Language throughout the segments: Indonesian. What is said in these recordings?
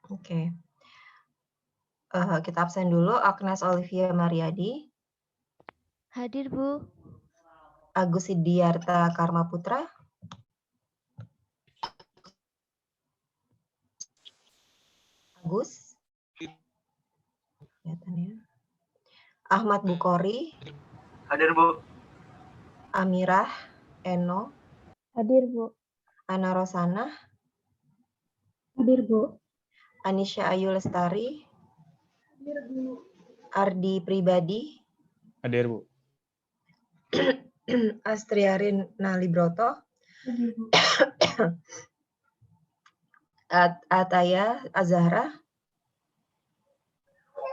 Oke. Kita absen dulu. Agnes Olivia Mariadi. Hadir, Bu. Agus Sidiarta Karma Putra. Agus. Kelihatan ya. Ahmad Bukhori. Hadir, Bu. Amirah Eno. Hadir, Bu. Ana Rosana. Hadir, Bu. Anisha Ayu Lestari. Hadir, Bu. Ardi Pribadi. Hadir, Bu. Astriarin Nalibroto. Hadir, Bu. Ataya Azahra.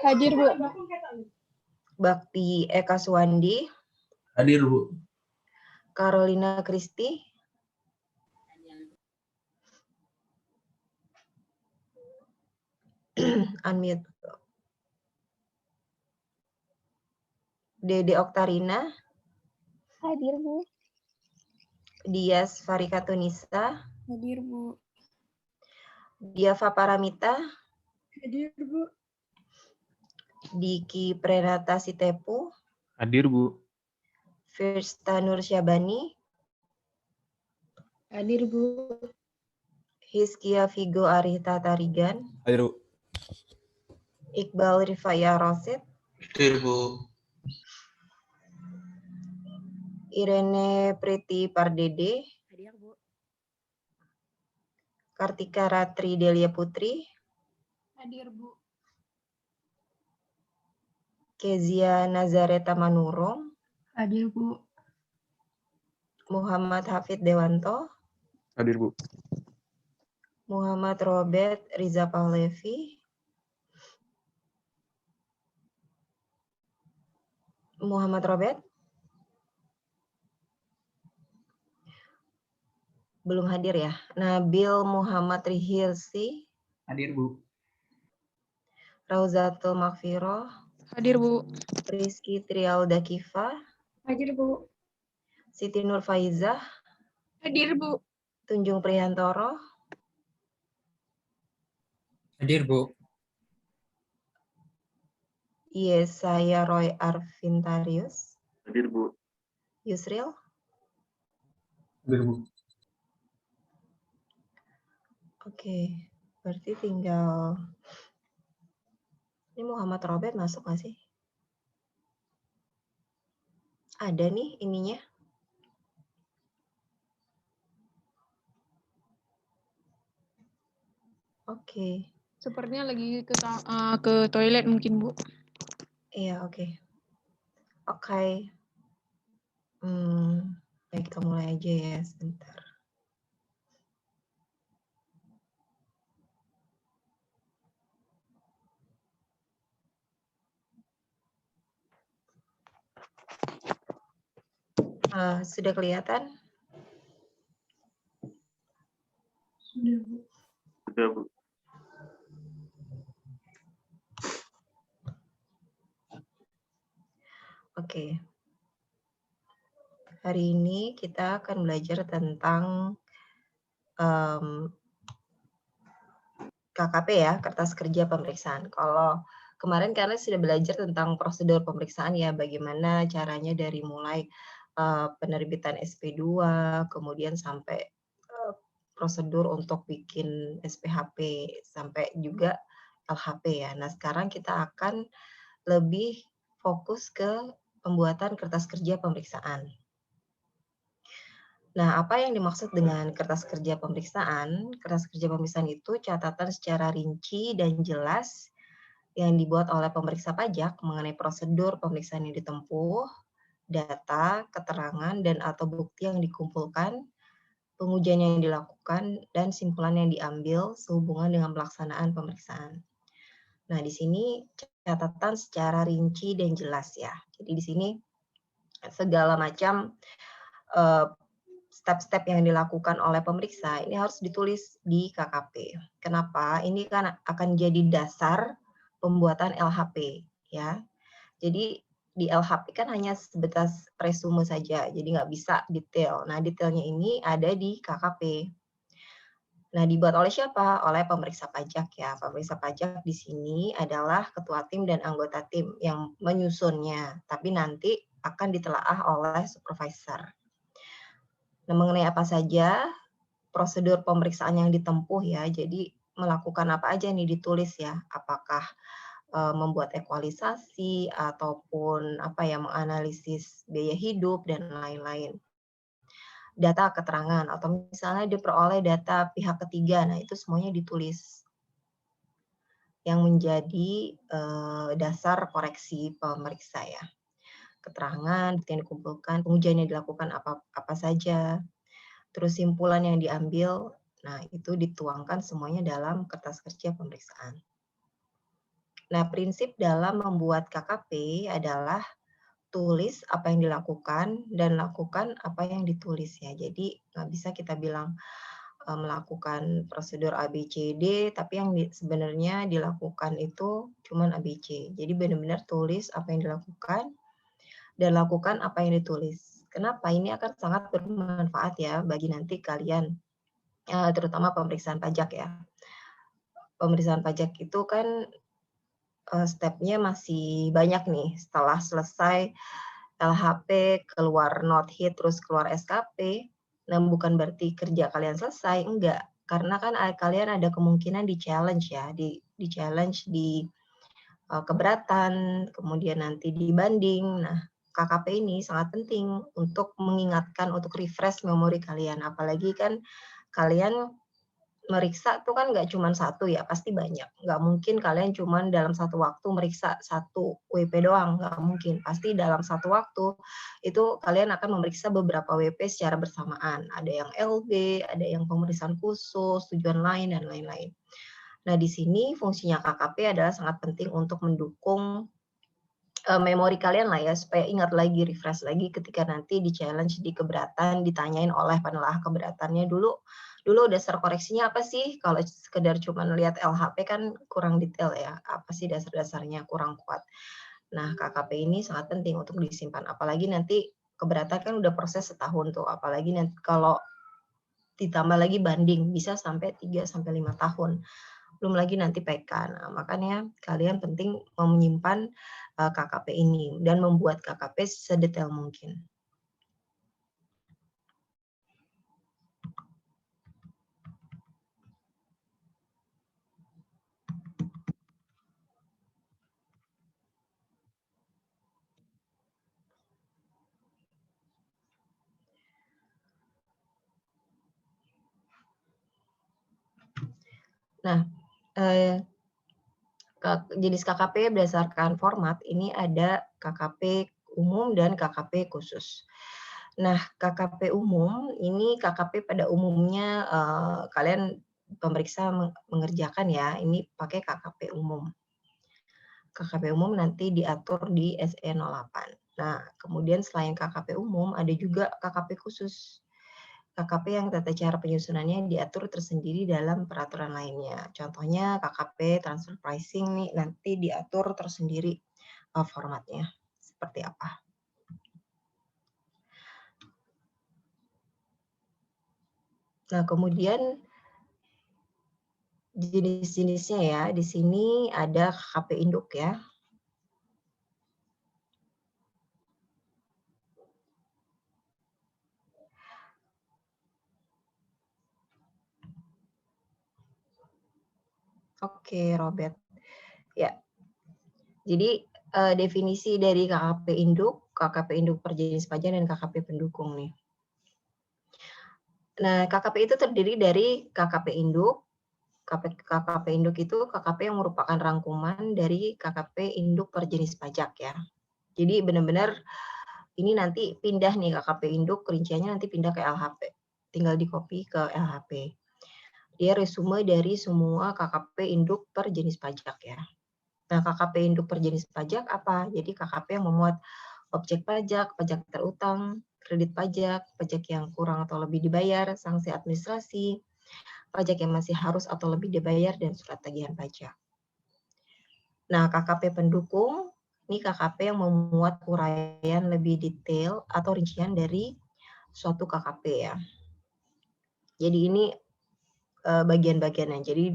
Hadir, Bu. Bakti Eka Suwandi. Hadir, Bu. Carolina Kristi. Unmute. Dede Oktarina. Hadir, Bu. Dias Farika Tunisa. Hadir, Bu. Diava Paramita. Hadir, Bu. Diki Prenata Sitepu. Hadir, Bu. Firsta Nur Syabani. Hadir, Bu. Hizkia Vigo Arita Tarigan. Hadir, Bu. Iqbal Rifaya Rosid. Hadir, Bu. Irene Priti Pardede. Hadir, Bu. Kartika Ratri Delia Putri. Hadir, Bu. Kezia Nazareta Manurung. Hadir, Bu. Muhammad Hafid Dewanto. Hadir, Bu. Muhammad Robert Riza Pahlevi. Muhammad Robert. Belum hadir ya. Nabil Muhammad Rihilsi. Hadir, Bu. Rauzatul Makfiroh. Hadir, Bu. Rizky Trialda Kifa. Hadir, Bu. Siti Nur Faizah. Hadir, Bu. Tunjung Prihantoro. Hadir, Bu. Yesaya Roy Arvintarius. Hadir, Bu. Yusril. Hadir, Bu. Oke, berarti tinggal ini Muhammad Robert masuk nggak sih? Ada nih ininya. Oke. Sepertinya lagi ke toilet mungkin, Bu. Iya, oke. Oke. Baik, kita mulai aja ya sebentar. Sudah kelihatan? Sudah, Bu. Sudah, Bu. Oke. Hari ini kita akan belajar tentang KKP ya, Kertas Kerja Pemeriksaan. Kalau kemarin kalian sudah belajar tentang prosedur pemeriksaan ya, bagaimana caranya dari mulai penerbitan SP2, kemudian sampai prosedur untuk bikin SPHP, sampai juga LHP ya. Nah, sekarang kita akan lebih fokus ke pembuatan kertas kerja pemeriksaan. Nah, apa yang dimaksud dengan kertas kerja pemeriksaan? Kertas kerja pemeriksaan itu catatan secara rinci dan jelas yang dibuat oleh pemeriksa pajak mengenai prosedur pemeriksaan yang ditempuh, data, keterangan, dan atau bukti yang dikumpulkan, pengujian yang dilakukan, dan simpulan yang diambil sehubungan dengan pelaksanaan pemeriksaan. Nah, di sini catatan secara rinci dan jelas ya. Jadi di sini segala macam step-step yang dilakukan oleh pemeriksa ini harus ditulis di KKP. Kenapa? Ini kan akan jadi dasar pembuatan LHP ya. Jadi di LHP kan hanya sebatas resume saja, jadi nggak bisa detail. Nah, detailnya ini ada di KKP. Nah, dibuat oleh siapa? Oleh pemeriksa pajak ya. Pemeriksa pajak di sini adalah ketua tim dan anggota tim yang menyusunnya, tapi nanti akan ditelaah oleh supervisor. Nah, mengenai apa saja prosedur pemeriksaan yang ditempuh ya. Jadi melakukan apa aja nih ditulis ya. Apakah membuat ekualisasi ataupun apa ya, menganalisis biaya hidup dan lain-lain. Data keterangan atau misalnya diperoleh data pihak ketiga, nah itu semuanya ditulis yang menjadi dasar koreksi pemeriksa ya. Keterangan yang dikumpulkan, pengujian yang dilakukan apa saja, terus simpulan yang diambil, nah itu dituangkan semuanya dalam kertas kerja pemeriksaan. Nah, prinsip dalam membuat KKP adalah tulis apa yang dilakukan dan lakukan apa yang ditulis ya. Jadi nggak bisa kita bilang melakukan prosedur A, B, C, D, tapi yang sebenarnya dilakukan itu cuman A, B, C. Jadi benar-benar tulis apa yang dilakukan dan lakukan apa yang ditulis. Kenapa? Ini akan sangat bermanfaat ya bagi nanti kalian, terutama pemeriksaan pajak ya. Pemeriksaan pajak itu kan step-nya masih banyak nih. Setelah selesai LHP, keluar note hit, terus keluar SKP, nah bukan berarti kerja kalian selesai, enggak. Karena kan kalian ada kemungkinan di-challenge ya, di-challenge di keberatan, kemudian nanti dibanding. Nah, KKP ini sangat penting untuk mengingatkan, untuk refresh memori kalian. Apalagi kan kalian meriksa tuh kan nggak cuma satu ya, pasti banyak. Nggak mungkin kalian cuma dalam satu waktu meriksa satu WP doang, nggak mungkin. Pasti dalam satu waktu itu kalian akan memeriksa beberapa WP secara bersamaan. Ada yang LB, ada yang pemeriksaan khusus, tujuan lain, dan lain-lain. Nah, di sini fungsinya KKP adalah sangat penting untuk mendukung memori kalian lah ya, supaya ingat lagi, refresh lagi ketika nanti di-challenge di keberatan, ditanyain oleh penelaah keberatannya dulu dasar koreksinya apa sih? Kalau sekedar cuma lihat LHP kan kurang detail ya, apa sih dasar-dasarnya kurang kuat. Nah, KKP ini sangat penting untuk disimpan, apalagi nanti keberatan kan udah proses setahun tuh, apalagi nanti kalau ditambah lagi banding, bisa sampai 3 sampai 5 tahun. Belum lagi nanti PK. Nah, makanya kalian penting menyimpan KKP ini dan membuat KKP sedetail mungkin. Nah, jenis KKP berdasarkan format ini ada KKP umum dan KKP khusus. Nah, KKP umum ini KKP pada umumnya kalian pemeriksa mengerjakan ya, ini pakai KKP umum. KKP umum nanti diatur di SE 08. Nah, kemudian selain KKP umum ada juga KKP khusus. KKP yang tata cara penyusunannya diatur tersendiri dalam peraturan lainnya. Contohnya KKP transfer pricing nih nanti diatur tersendiri formatnya seperti apa. Nah, kemudian jenis-jenisnya ya, di sini ada KKP induk ya. Oke, Robert. Ya. Jadi definisi dari KKP induk perjenis pajak dan KKP pendukung nih. Nah, KKP itu terdiri dari KKP induk. KKP induk itu KKP yang merupakan rangkuman dari KKP induk perjenis pajak ya. Jadi benar-benar ini nanti pindah nih KKP induk, rinciannya nanti pindah ke LHP. Tinggal di-copy ke LHP. Dia resume dari semua KKP induk per jenis pajak ya. Nah, KKP induk per jenis pajak apa? Jadi KKP yang memuat objek pajak, pajak terutang, kredit pajak, pajak yang kurang atau lebih dibayar, sanksi administrasi, pajak yang masih harus atau lebih dibayar, dan surat tagihan pajak. Nah, KKP pendukung, ini KKP yang memuat uraian lebih detail atau rincian dari suatu KKP ya. Jadi ini bagian-bagiannya. Jadi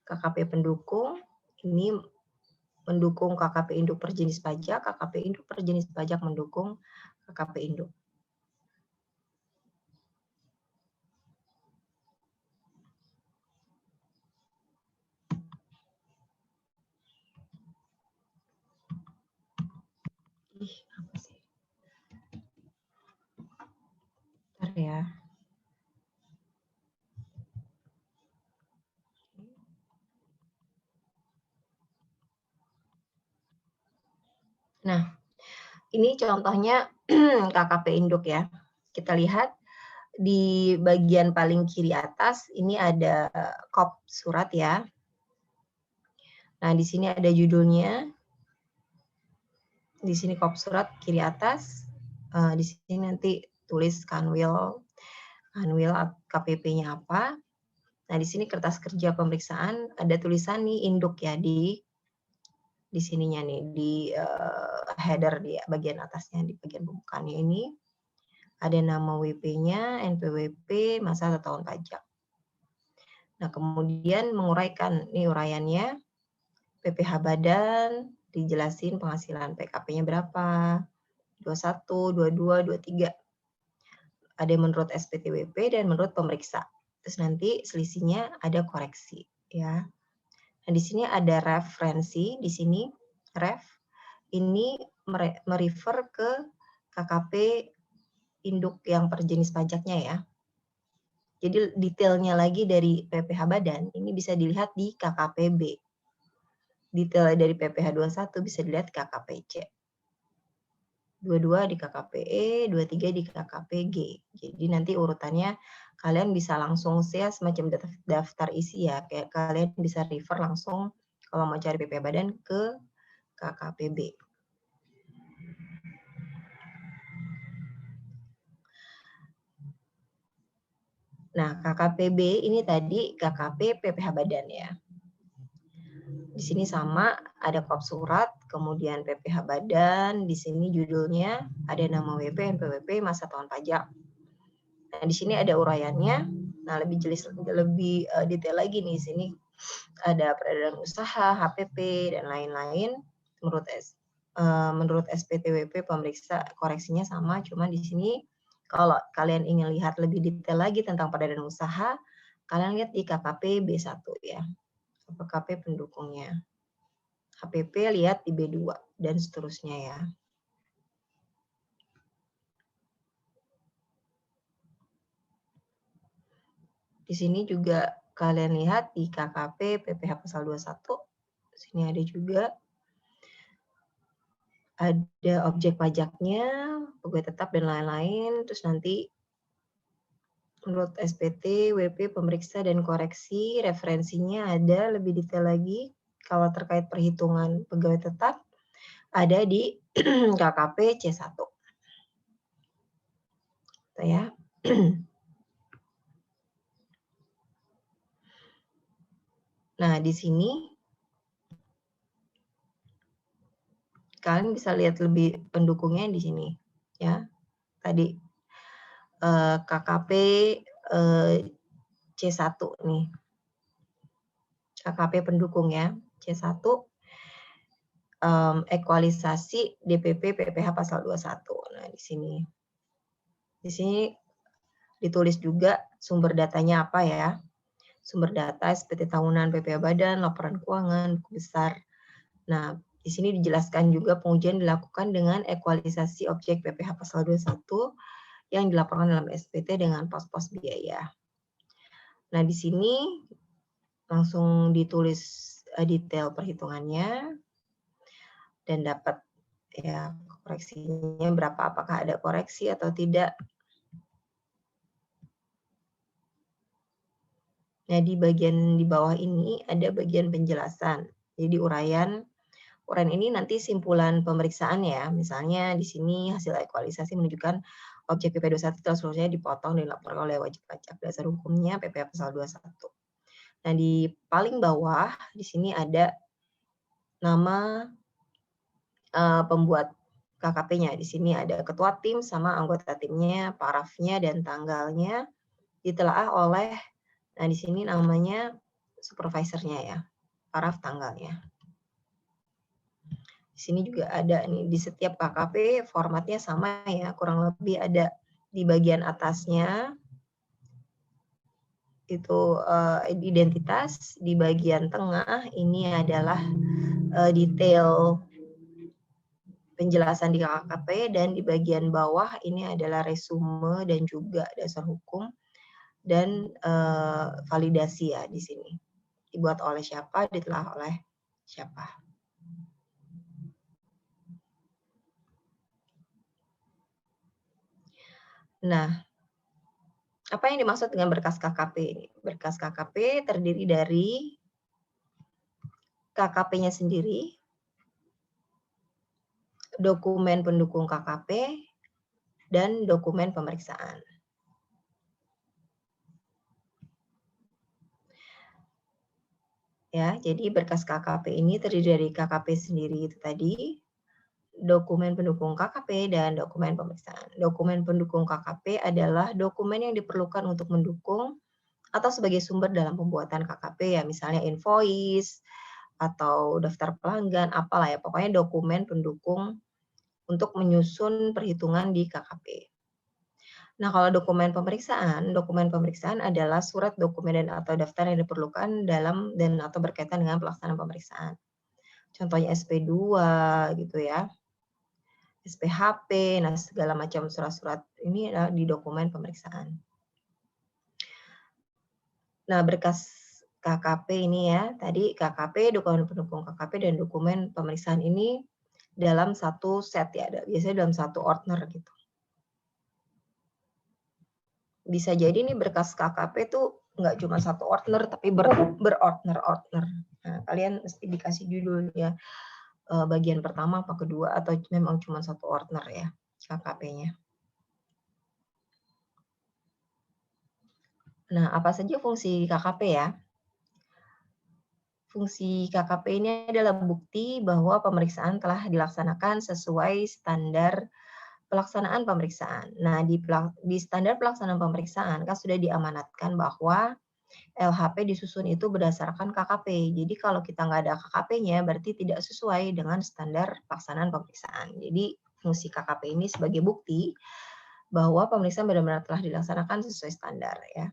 KKP pendukung ini mendukung KKP induk perjenis pajak, KKP induk perjenis pajak mendukung KKP induk. Apa sih? Bentar ya. Nah, ini contohnya KKP induk ya. Kita lihat di bagian paling kiri atas ini ada kop surat ya. Nah, di sini ada judulnya. Di sini kop surat kiri atas. Di sini nanti tulis kanwil KPP-nya apa. Nah, di sini kertas kerja pemeriksaan ada tulisan nih induk ya di sininya nih di header di bagian atasnya di bagian pembukaannya ini ada nama WP-nya, NPWP, masa atau tahun pajak. Nah, kemudian menguraikan nih uraiannya PPh badan, dijelasin penghasilan PKP-nya berapa, 21, 22, 23. Ada menurut SPTWP dan menurut pemeriksa. Terus nanti selisihnya ada koreksi ya. Nah, di sini ada referensi, di sini ref ini merefer ke KKP induk yang per jenis pajaknya ya. Jadi detailnya lagi dari PPh badan ini bisa dilihat di KKPB. Detail dari PPh 21 bisa dilihat KKPC. 22 di KKPE, 23 di KKPG. Jadi nanti urutannya kalian bisa langsung share semacam daftar isi ya. Kayak kalian bisa refer langsung kalau mau cari PPh badan ke KKPB. Nah, KKPB ini tadi KKP PPh badan ya. Di sini sama ada kop surat, kemudian PPh badan, di sini judulnya ada nama WP, NPWP, masa tahun pajak. Nah, di sini ada uraiannya. Nah, lebih jelas lebih detail lagi nih di sini ada peredaran usaha, HPP dan lain-lain. Menurut SPTWP pemeriksa koreksinya sama, cuma di sini kalau kalian ingin lihat lebih detail lagi tentang peredaran usaha, kalian lihat di KKP B1 ya. KKP pendukungnya. HPP lihat di B2 dan seterusnya ya. Di sini juga kalian lihat di KKP PPh pasal 21. Di sini ada juga ada objek pajaknya, pegawai tetap dan lain-lain. Terus nanti menurut SPT, WP, pemeriksa dan koreksi, referensinya ada lebih detail lagi. Kalau terkait perhitungan pegawai tetap ada di KKP C1. Gitu ya. Nah, di sini kalian bisa lihat lebih pendukungnya di sini ya. Tadi KKP C1 nih. KKP pendukung ya. C1 ekualisasi DPP PPh pasal 21. Nah, di sini. Di sini ditulis juga sumber datanya apa ya. Sumber data SPT tahunan PPh badan, laporan keuangan, buku besar. Nah, di sini dijelaskan juga pengujian dilakukan dengan ekualisasi objek PPh pasal 21 yang dilaporkan dalam SPT dengan pos-pos biaya. Nah, di sini langsung ditulis detail perhitungannya dan dapat ya koreksinya berapa, apakah ada koreksi atau tidak. Nah, di bagian di bawah ini ada bagian penjelasan. Jadi uraian ini nanti simpulan pemeriksaan ya. Misalnya di sini hasil ekualisasi menunjukkan objek PPh 21 telah seluruhnya dipotong dan dilaporkan oleh wajib pajak. Dasar hukumnya PPh pasal 21. Nah, di paling bawah di sini ada nama pembuat KKP-nya. Di sini ada ketua tim sama anggota timnya, parafnya dan tanggalnya ditelaah oleh Nah, di sini namanya supervisornya ya, paraf tanggalnya. Di sini juga ada nih, di setiap KKP formatnya sama ya, kurang lebih ada di bagian atasnya itu identitas, di bagian tengah ini adalah detail penjelasan di KKP, dan di bagian bawah ini adalah resume dan juga dasar hukum dan validasi ya di sini. Dibuat oleh siapa, ditelah oleh siapa. Nah, apa yang dimaksud dengan berkas KKP ini? Berkas KKP terdiri dari KKP-nya sendiri, dokumen pendukung KKP, dan dokumen pemeriksaan. Ya, jadi berkas KKP ini terdiri dari KKP sendiri itu tadi, dokumen pendukung KKP, dan dokumen pemeriksaan. Dokumen pendukung KKP adalah dokumen yang diperlukan untuk mendukung atau sebagai sumber dalam pembuatan KKP ya, misalnya invoice atau daftar pelanggan, apalah ya, pokoknya dokumen pendukung untuk menyusun perhitungan di KKP. Nah, kalau dokumen pemeriksaan adalah surat dokumen dan atau daftar yang diperlukan dalam dan atau berkaitan dengan pelaksanaan pemeriksaan. Contohnya SP2 gitu ya, SPHP, nah segala macam surat-surat ini adalah di dokumen pemeriksaan. Nah, berkas KKP ini ya, tadi KKP, dokumen pendukung KKP, dan dokumen pemeriksaan ini dalam satu set ya, biasanya dalam satu ordner gitu. Bisa jadi nih berkas KKP tuh nggak cuma satu ordner, tapi berordner-ordner. Nah, kalian mesti dikasih judul ya, bagian pertama apa kedua, atau memang cuma satu ordner ya KKP-nya. Nah, apa saja fungsi KKP ya? Fungsi KKP ini adalah bukti bahwa pemeriksaan telah dilaksanakan sesuai standar pelaksanaan pemeriksaan. Nah, di standar pelaksanaan pemeriksaan kan sudah diamanatkan bahwa LHP disusun itu berdasarkan KKP. Jadi kalau kita nggak ada KKP-nya berarti tidak sesuai dengan standar pelaksanaan pemeriksaan. Jadi fungsi KKP ini sebagai bukti bahwa pemeriksaan benar-benar telah dilaksanakan sesuai standar ya.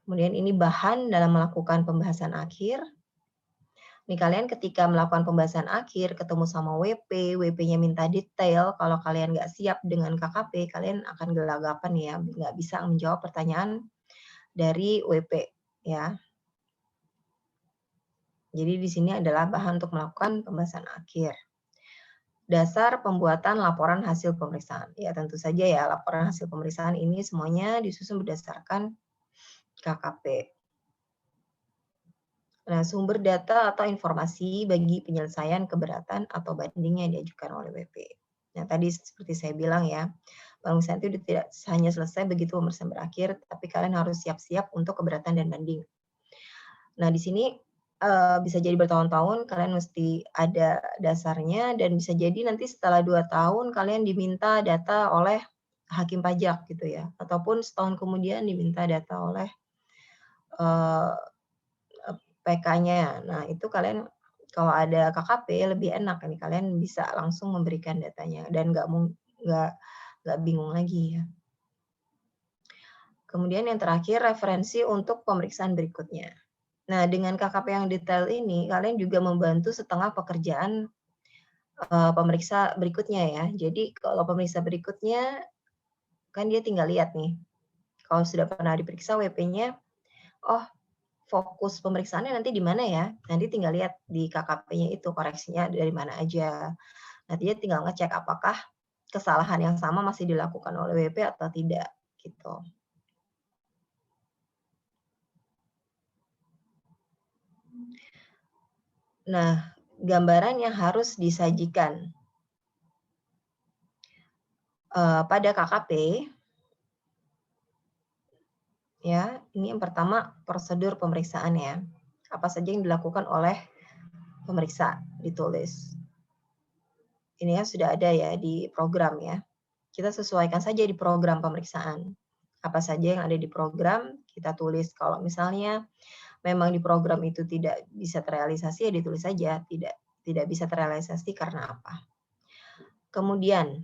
Kemudian ini bahan dalam melakukan pembahasan akhir. Nih kalian ketika melakukan pembahasan akhir ketemu sama WP, WP-nya minta detail, kalau kalian nggak siap dengan KKP, kalian akan gelagapan ya, nggak bisa menjawab pertanyaan dari WP ya. Jadi di sini adalah bahan untuk melakukan pembahasan akhir. Dasar pembuatan laporan hasil pemeriksaan. Ya tentu saja ya, laporan hasil pemeriksaan ini semuanya disusun berdasarkan KKP. Nah, sumber data atau informasi bagi penyelesaian keberatan atau banding yang diajukan oleh WP. Nah, tadi seperti saya bilang ya, pemeriksaan itu tidak hanya selesai begitu pemeriksaan berakhir, tapi kalian harus siap-siap untuk keberatan dan banding. Nah, di sini bisa jadi bertahun-tahun kalian mesti ada dasarnya, dan bisa jadi nanti setelah 2 tahun kalian diminta data oleh hakim pajak gitu ya, ataupun setahun kemudian diminta data oleh PK-nya. Nah, itu kalian kalau ada KKP lebih enak nih, kalian bisa langsung memberikan datanya dan nggak bingung lagi ya. Kemudian yang terakhir, referensi untuk pemeriksaan berikutnya. Nah, dengan KKP yang detail ini, kalian juga membantu setengah pekerjaan pemeriksa berikutnya ya. Jadi kalau pemeriksa berikutnya, kan dia tinggal lihat nih, kalau sudah pernah diperiksa WP-nya, oh fokus pemeriksaannya nanti di mana ya? Nanti tinggal lihat di KKP-nya itu koreksinya dari mana aja. Nanti dia tinggal ngecek apakah kesalahan yang sama masih dilakukan oleh WP atau tidak gitu. Nah, gambaran yang harus disajikan pada KKP ya, ini yang pertama prosedur pemeriksaan ya. Apa saja yang dilakukan oleh pemeriksa ditulis. Ini ya sudah ada ya di program ya. Kita sesuaikan saja di program pemeriksaan. Apa saja yang ada di program, kita tulis. Kalau misalnya memang di program itu tidak bisa terrealisasi, ya ditulis saja, tidak bisa terrealisasi karena apa. Kemudian,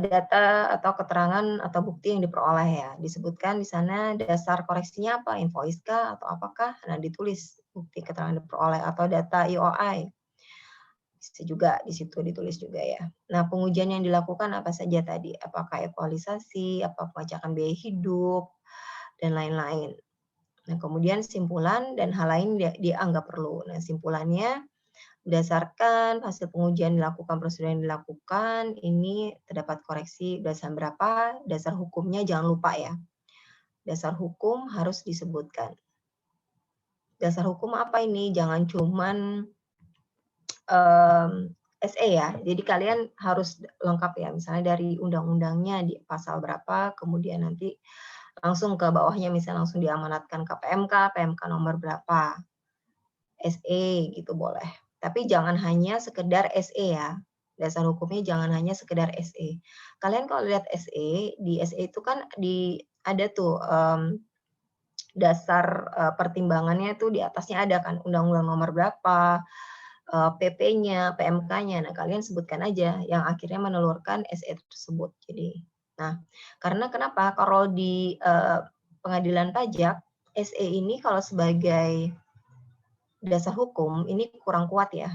data atau keterangan atau bukti yang diperoleh ya, disebutkan di sana dasar koreksinya apa, invoice kah atau apakah, nah ditulis bukti keterangan diperoleh atau data IOI. Bisa juga di situ ditulis juga ya. Nah, pengujian yang dilakukan apa saja tadi? Apakah evaluasi, apa pelacakan biaya hidup, dan lain-lain. Nah, kemudian simpulan dan hal lain dianggap perlu. Nah, simpulannya berdasarkan hasil pengujian dilakukan, prosedur yang dilakukan, ini terdapat koreksi berdasar berapa, dasar hukumnya jangan lupa ya. Dasar hukum harus disebutkan. Dasar hukum apa ini? Jangan cuman SE ya, jadi kalian harus lengkap ya, misalnya dari undang-undangnya di pasal berapa, kemudian nanti langsung ke bawahnya, misalnya langsung diamanatkan ke PMK nomor berapa, SE gitu boleh. Tapi jangan hanya sekedar SE ya, dasar hukumnya jangan hanya sekedar SE. Kalian kalau lihat SE, di SE itu kan ada tuh dasar pertimbangannya tuh di atasnya ada kan, undang-undang nomor berapa, PP-nya, PMK-nya. Nah, kalian sebutkan aja yang akhirnya menelurkan SE tersebut. Jadi, nah, karena kenapa? Kalau di pengadilan pajak, SE ini kalau sebagai dasar hukum ini kurang kuat ya.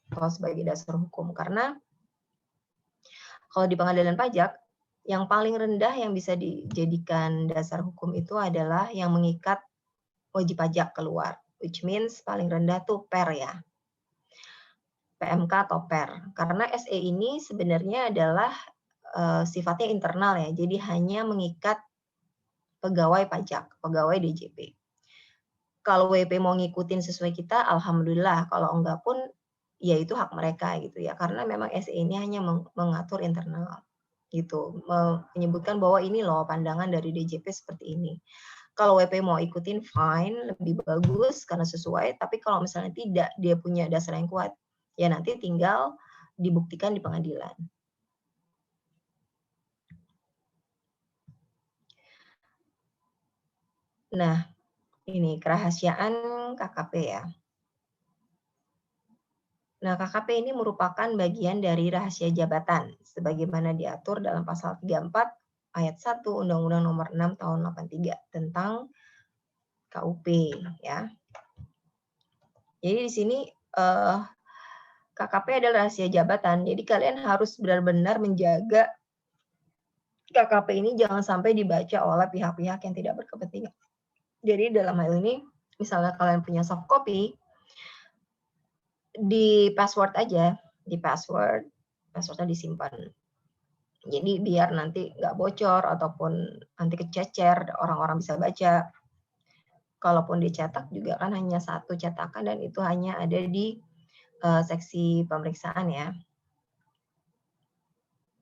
Kalau sebagai dasar hukum, karena kalau di pengadilan pajak yang paling rendah yang bisa dijadikan dasar hukum itu adalah yang mengikat wajib pajak keluar, which means paling rendah tuh PER ya. PMK atau PER. Karena SE ini sebenarnya adalah sifatnya internal ya, jadi hanya mengikat pegawai pajak, pegawai DJP. Kalau WP mau ngikutin sesuai kita, alhamdulillah. Kalau enggak pun, ya itu hak mereka gitu ya. Karena memang SE ini hanya mengatur internal gitu, menyebutkan bahwa ini loh pandangan dari DJP seperti ini. Kalau WP mau ikutin fine, lebih bagus karena sesuai, tapi kalau misalnya tidak, dia punya dasar yang kuat, ya nanti tinggal dibuktikan di pengadilan. Nah, ini kerahasiaan KKP ya. Nah, KKP ini merupakan bagian dari rahasia jabatan, sebagaimana diatur dalam pasal 34 ayat 1 Undang-Undang Nomor 6 Tahun 83 tentang KUP ya. Jadi di sini KKP adalah rahasia jabatan, jadi kalian harus benar-benar menjaga KKP ini jangan sampai dibaca oleh pihak-pihak yang tidak berkepentingan. Jadi dalam hal ini, misalnya kalian punya soft copy, di password aja, passwordnya disimpan. Jadi biar nanti nggak bocor ataupun nanti kececer, orang-orang bisa baca. Kalaupun dicetak juga kan hanya satu cetakan dan itu hanya ada di seksi pemeriksaan ya.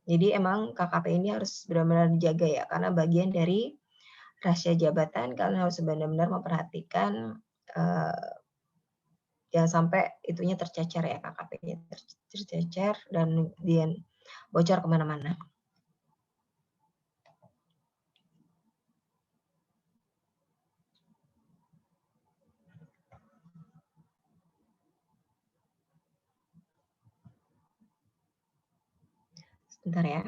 Jadi emang KKP ini harus benar-benar dijaga ya, karena bagian dari rahasia jabatan, kalian harus benar-benar memperhatikan jangan sampai itunya tercecer ya, KKP-nya tercecer dan dia bocor kemana-mana. Sebentar ya.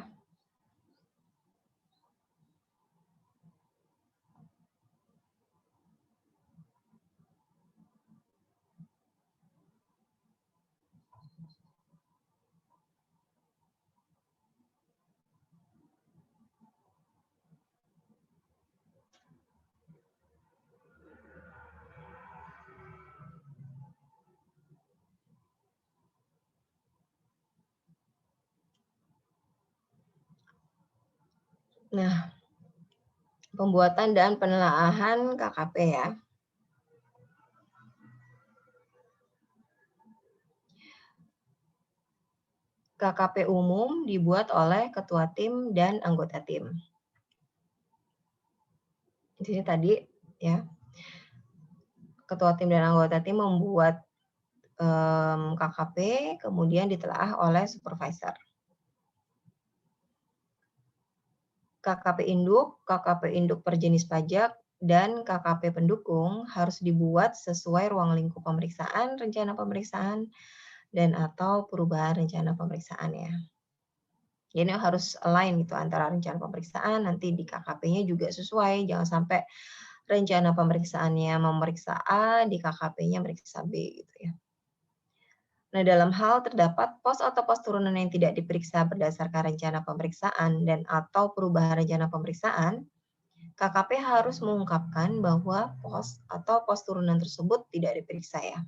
Nah, pembuatan dan penelaahan KKP ya. KKP umum dibuat oleh ketua tim dan anggota tim. Di sini tadi ya, ketua tim dan anggota tim membuat KKP, kemudian ditelaah oleh supervisor. KKP induk per jenis pajak, dan KKP pendukung harus dibuat sesuai ruang lingkup pemeriksaan, rencana pemeriksaan, dan atau perubahan rencana pemeriksaan ya. Jadi harus align gitu antara rencana pemeriksaan, nanti di KKP-nya juga sesuai, jangan sampai rencana pemeriksaannya memeriksa A, di KKP-nya meriksa B gitu ya. Nah, dalam hal terdapat pos atau pos turunan yang tidak diperiksa berdasarkan rencana pemeriksaan dan atau perubahan rencana pemeriksaan, KKP harus mengungkapkan bahwa pos atau pos turunan tersebut tidak diperiksa ya.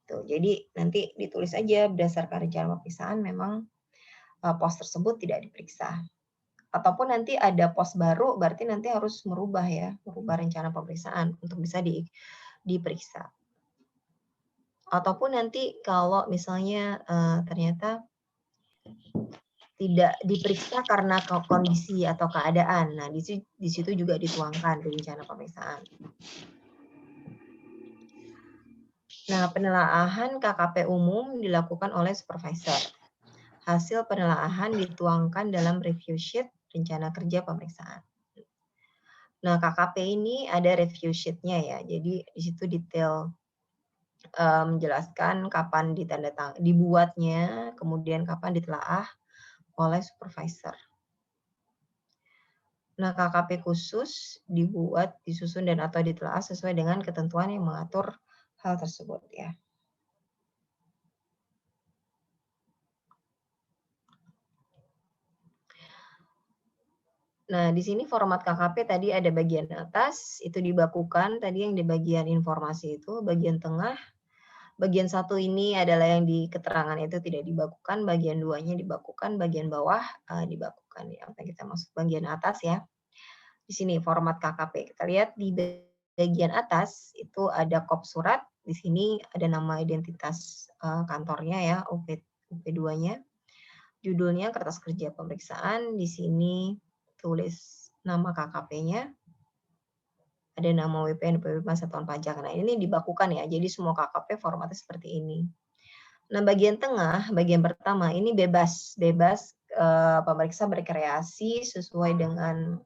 Tuh, jadi nanti ditulis aja berdasarkan rencana pemeriksaan memang pos tersebut tidak diperiksa. Ataupun nanti ada pos baru, berarti nanti harus merubah rencana pemeriksaan untuk bisa diperiksa. Ataupun nanti kalau misalnya ternyata tidak diperiksa karena kondisi atau keadaan, nah di situ juga dituangkan di rencana pemeriksaan. Nah, penelaahan KKP umum dilakukan oleh supervisor. Hasil penelaahan dituangkan dalam review sheet rencana kerja pemeriksaan. Nah, KKP ini ada review sheet-nya ya, jadi di situ detail menjelaskan kapan dibuatnya, kemudian kapan ditelaah oleh supervisor. Nah, KKP khusus dibuat, disusun, dan atau ditelaah sesuai dengan ketentuan yang mengatur hal tersebut ya. Nah, di sini format KKP tadi ada bagian atas, itu dibakukan, tadi yang di bagian informasi itu, bagian tengah, bagian satu ini adalah yang di keterangan itu tidak dibakukan, bagian 2-nya dibakukan, bagian bawah dibakukan. Ya, kita masuk bagian atas ya. Di sini format KKP. Kita lihat di bagian atas itu ada kop surat, di sini ada nama identitas kantornya ya, UP2-nya. Judulnya kertas kerja pemeriksaan, di sini tulis nama KKP-nya. Ada nama WP, NPWP, masa tahun pajak. Nah, ini dibakukan ya. Jadi semua KKP formatnya seperti ini. Nah, bagian tengah, bagian pertama ini bebas pemeriksa berkreasi sesuai dengan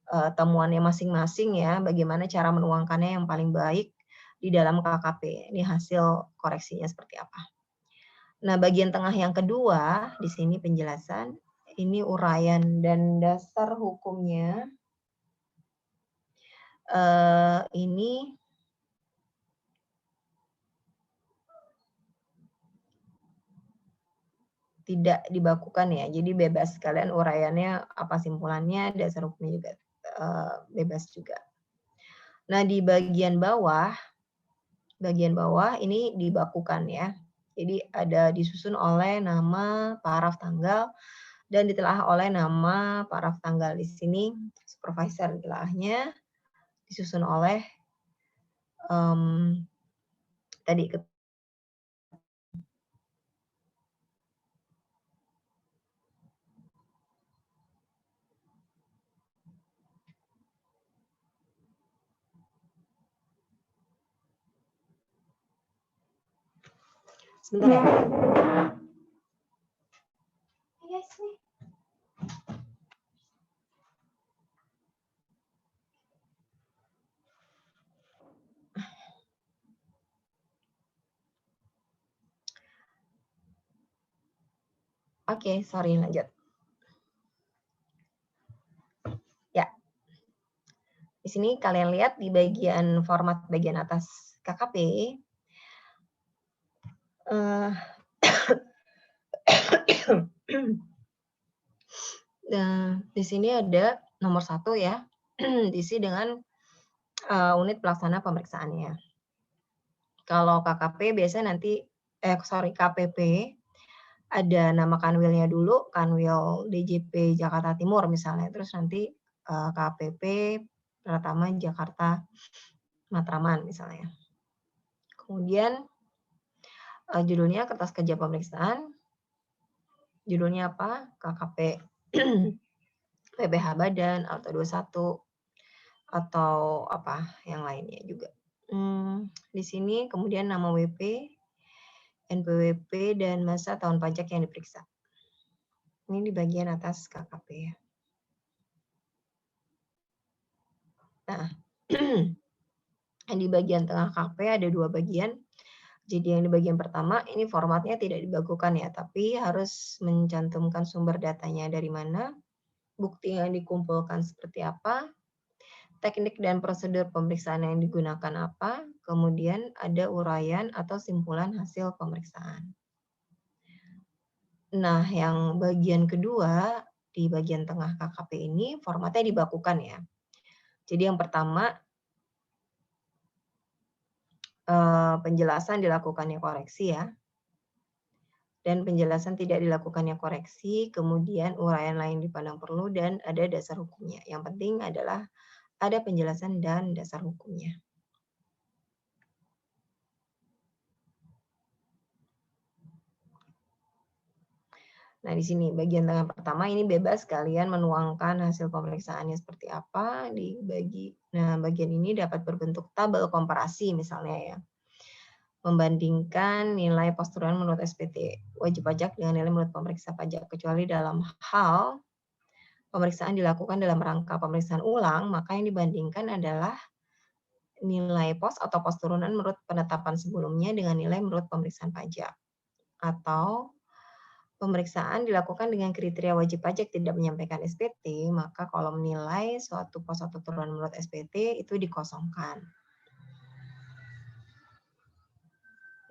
temuannya masing-masing ya. Bagaimana cara menuangkannya yang paling baik di dalam KKP. Ini hasil koreksinya seperti apa. Nah, bagian tengah yang kedua di sini penjelasan. Ini uraian dan dasar hukumnya. Ini tidak dibakukan ya, jadi bebas kalian uraiannya apa simpulannya, dasar hukumnya juga bebas juga. Nah, di bagian bawah ini dibakukan ya. Jadi ada disusun oleh nama, paraf, tanggal, dan ditelaah oleh nama, paraf, tanggal. Di sini supervisor telaahnya disusun oleh tadi sebentar ya. Yes, nih. Oke, sorry, lanjut. Ya. Di sini kalian lihat di bagian format bagian atas KKP. Nah, di sini ada nomor 1 ya, diisi dengan unit pelaksana pemeriksaannya. Kalau KKP biasanya nanti, KPP, ada nama kanwilnya dulu, Kanwil DJP Jakarta Timur misalnya, terus nanti KPP Pratama Jakarta Matraman misalnya. Kemudian judulnya kertas kerja pemeriksaan, judulnya apa? KKP PPH Badan atau 21 atau apa yang lainnya juga. Di sini kemudian nama WP, NPWP, dan masa tahun pajak yang diperiksa. Ini di bagian atas KKP ya. Nah, di bagian tengah KKP ada 2 bagian. Jadi yang di bagian pertama ini formatnya tidak dibakukan ya, tapi harus mencantumkan sumber datanya dari mana, bukti yang dikumpulkan seperti apa, teknik dan prosedur pemeriksaan yang digunakan apa, kemudian ada uraian atau simpulan hasil pemeriksaan. Nah, yang bagian kedua, di bagian tengah KKP ini formatnya dibakukan ya. Jadi yang pertama, penjelasan dilakukannya koreksi ya. Dan penjelasan tidak dilakukannya koreksi, kemudian uraian lain dipandang perlu, dan ada dasar hukumnya. Yang penting adalah ada penjelasan dan dasar hukumnya. Nah, di sini bagian tengah pertama ini bebas kalian menuangkan hasil pemeriksaannya seperti apa dibagi. Nah, bagian ini dapat berbentuk tabel komparasi misalnya ya. Membandingkan nilai posturan menurut SPT wajib pajak dengan nilai menurut pemeriksa pajak, kecuali dalam hal pemeriksaan dilakukan dalam rangka pemeriksaan ulang, maka yang dibandingkan adalah nilai pos atau pos turunan menurut penetapan sebelumnya dengan nilai menurut pemeriksaan pajak. Atau pemeriksaan dilakukan dengan kriteria wajib pajak tidak menyampaikan SPT, maka kolom nilai suatu pos atau turunan menurut SPT itu dikosongkan.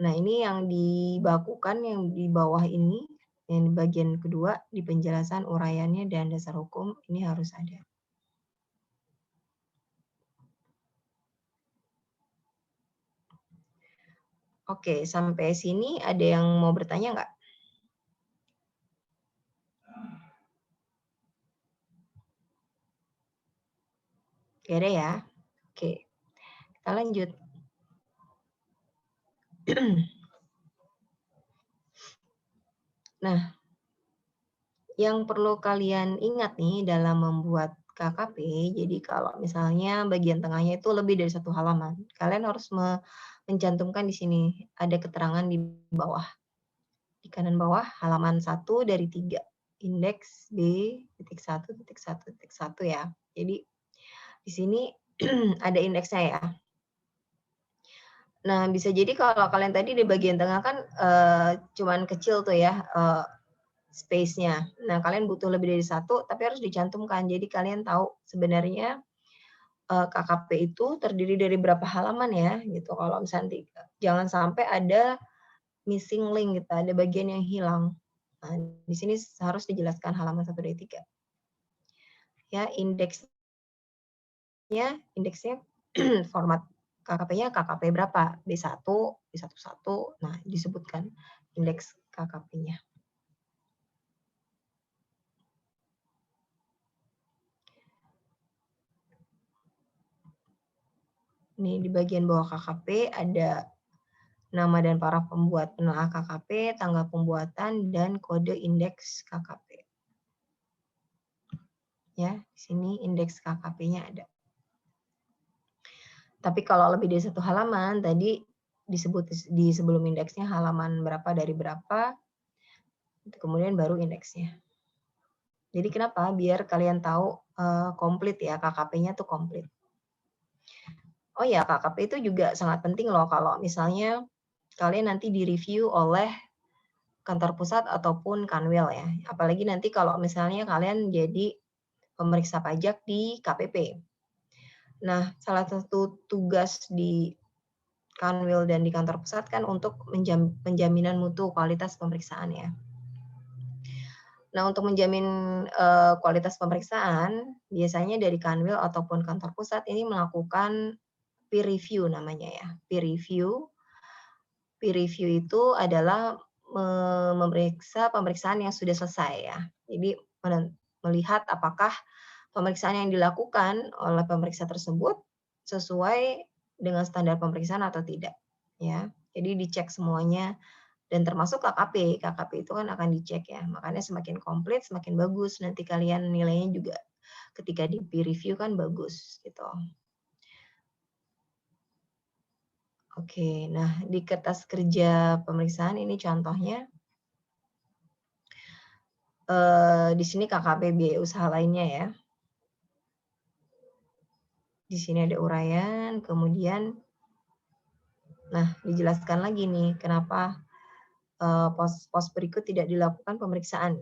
Nah, ini yang dibakukan yang di bawah ini, yang di bagian kedua, di penjelasan uraiannya dan dasar hukum, ini harus ada. Oke, sampai sini ada yang mau bertanya nggak? Oke ada ya? Oke, kita lanjut. Nah, yang perlu kalian ingat nih dalam membuat KKP, jadi kalau misalnya bagian tengahnya itu lebih dari 1 halaman, kalian harus mencantumkan di sini, ada keterangan di bawah. Di kanan bawah, halaman 1 dari 3, indeks B.1.1.1 ya. Jadi di sini ada indeksnya ya. Nah, bisa jadi kalau kalian tadi di bagian tengah kan cuman kecil tuh ya space-nya. Nah, kalian butuh lebih dari 1, tapi harus dicantumkan. Jadi kalian tahu sebenarnya KKP itu terdiri dari berapa halaman ya, gitu. Kalau misalnya jangan sampai ada missing link gitu, ada bagian yang hilang. Nah, di sini harus dijelaskan halaman 1, 2, 3. Ya, indeksnya format KKP-nya KKP berapa? B1, B11. Nah, disebutkan indeks KKP-nya. Nih di bagian bawah KKP ada nama dan para pembuat penelaah KKP, tanggal pembuatan, dan kode indeks KKP. Ya, di sini indeks KKP-nya ada. Tapi kalau lebih dari 1 halaman, tadi disebut di sebelum indeksnya halaman berapa dari berapa, kemudian baru indeksnya. Jadi kenapa? Biar kalian tahu komplit ya, KKP-nya tuh komplit. Oh ya, KKP itu juga sangat penting loh kalau misalnya kalian nanti direview oleh kantor pusat ataupun Kanwil ya. Apalagi nanti kalau misalnya kalian jadi pemeriksa pajak di KPP. Nah, salah satu tugas di Kanwil dan di kantor pusat kan untuk penjaminan mutu kualitas pemeriksaan ya. Nah, untuk menjamin kualitas pemeriksaan, biasanya dari Kanwil ataupun kantor pusat ini melakukan peer review namanya ya. Peer review itu adalah memeriksa pemeriksaan yang sudah selesai ya. Jadi melihat apakah pemeriksaan yang dilakukan oleh pemeriksa tersebut sesuai dengan standar pemeriksaan atau tidak ya. Jadi dicek semuanya dan termasuk KKP. KKP itu kan akan dicek ya. Makanya semakin komplit semakin bagus nanti kalian nilainya juga ketika di peer review kan bagus gitu. Oke, nah di kertas kerja pemeriksaan ini contohnya. Di sini KKP biaya usaha lainnya ya. Di sini ada uraian, kemudian nah dijelaskan lagi nih kenapa pos berikut tidak dilakukan pemeriksaan.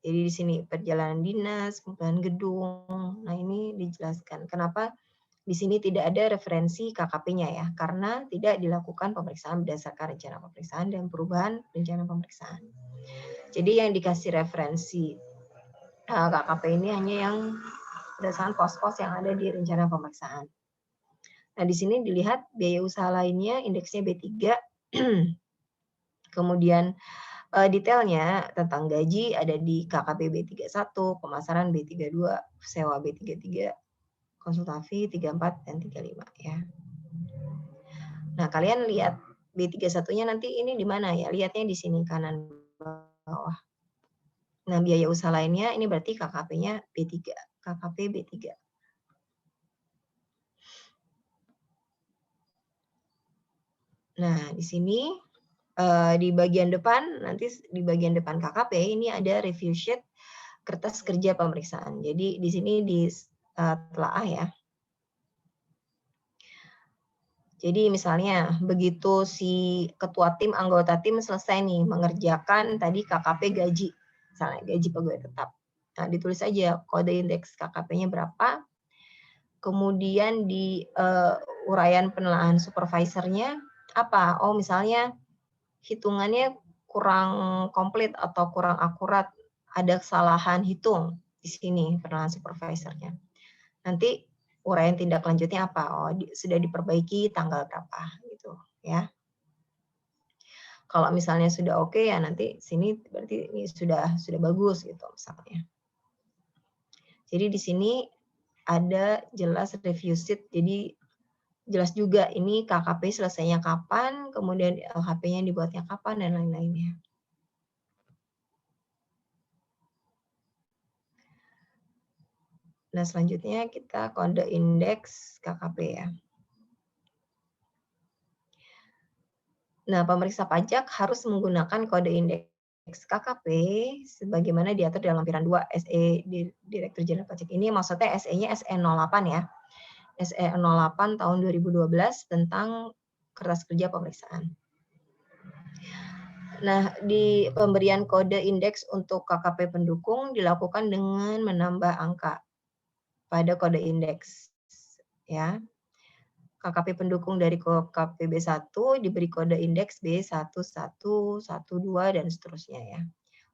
Jadi di sini perjalanan dinas, kemudian gedung. Nah, ini dijelaskan kenapa di sini tidak ada referensi KKP-nya ya, karena tidak dilakukan pemeriksaan berdasarkan rencana pemeriksaan dan perubahan rencana pemeriksaan. Jadi yang dikasih referensi KKP ini hanya yang berdasarkan pos-pos yang ada di rencana pemeriksaan. Nah, di sini dilihat biaya usaha lainnya indeksnya B3. Kemudian detailnya tentang gaji ada di KKP B31, pemasaran B32, sewa B33, konsultasi 34 dan 35 ya. Nah, kalian lihat B31-nya nanti ini di mana ya? Lihatnya di sini kanan bawah. Nah, biaya usaha lainnya ini berarti KKP-nya B3, KKP B3. Nah, di sini di bagian depan, nanti di bagian depan KKP ini ada review sheet kertas kerja pemeriksaan. Jadi di sini ditelaah ya. Jadi misalnya begitu si ketua tim, anggota tim selesai nih mengerjakan tadi KKP gaji, misalnya gaji pegawai tetap. Nah, ditulis aja kode indeks KKP-nya berapa. Kemudian di uraian penelaahan supervisornya apa? Oh, misalnya hitungannya kurang komplit atau kurang akurat, ada kesalahan hitung di sini penelaahan supervisornya. Nanti uraian tindak lanjutnya apa? Oh, sudah diperbaiki tanggal berapa gitu ya. Kalau misalnya sudah oke ya nanti sini berarti ini sudah bagus gitu misalnya. Jadi di sini ada jelas review sheet, jadi jelas juga ini KKP selesainya kapan, kemudian LHP-nya dibuatnya kapan, dan lain-lainnya. Nah, selanjutnya kita kode indeks KKP ya. Nah, pemeriksa pajak harus menggunakan kode indeks KKP sebagaimana diatur dalam lampiran 2 SE Direktur Jenderal Pajak. Ini maksudnya SE-nya SE08 ya. SE08 tahun 2012 tentang kertas kerja pemeriksaan. Nah, di pemberian kode indeks untuk KKP pendukung dilakukan dengan menambah angka pada kode indeks. Ya. KKP pendukung dari KKP B1 diberi kode indeks B1112 dan seterusnya ya.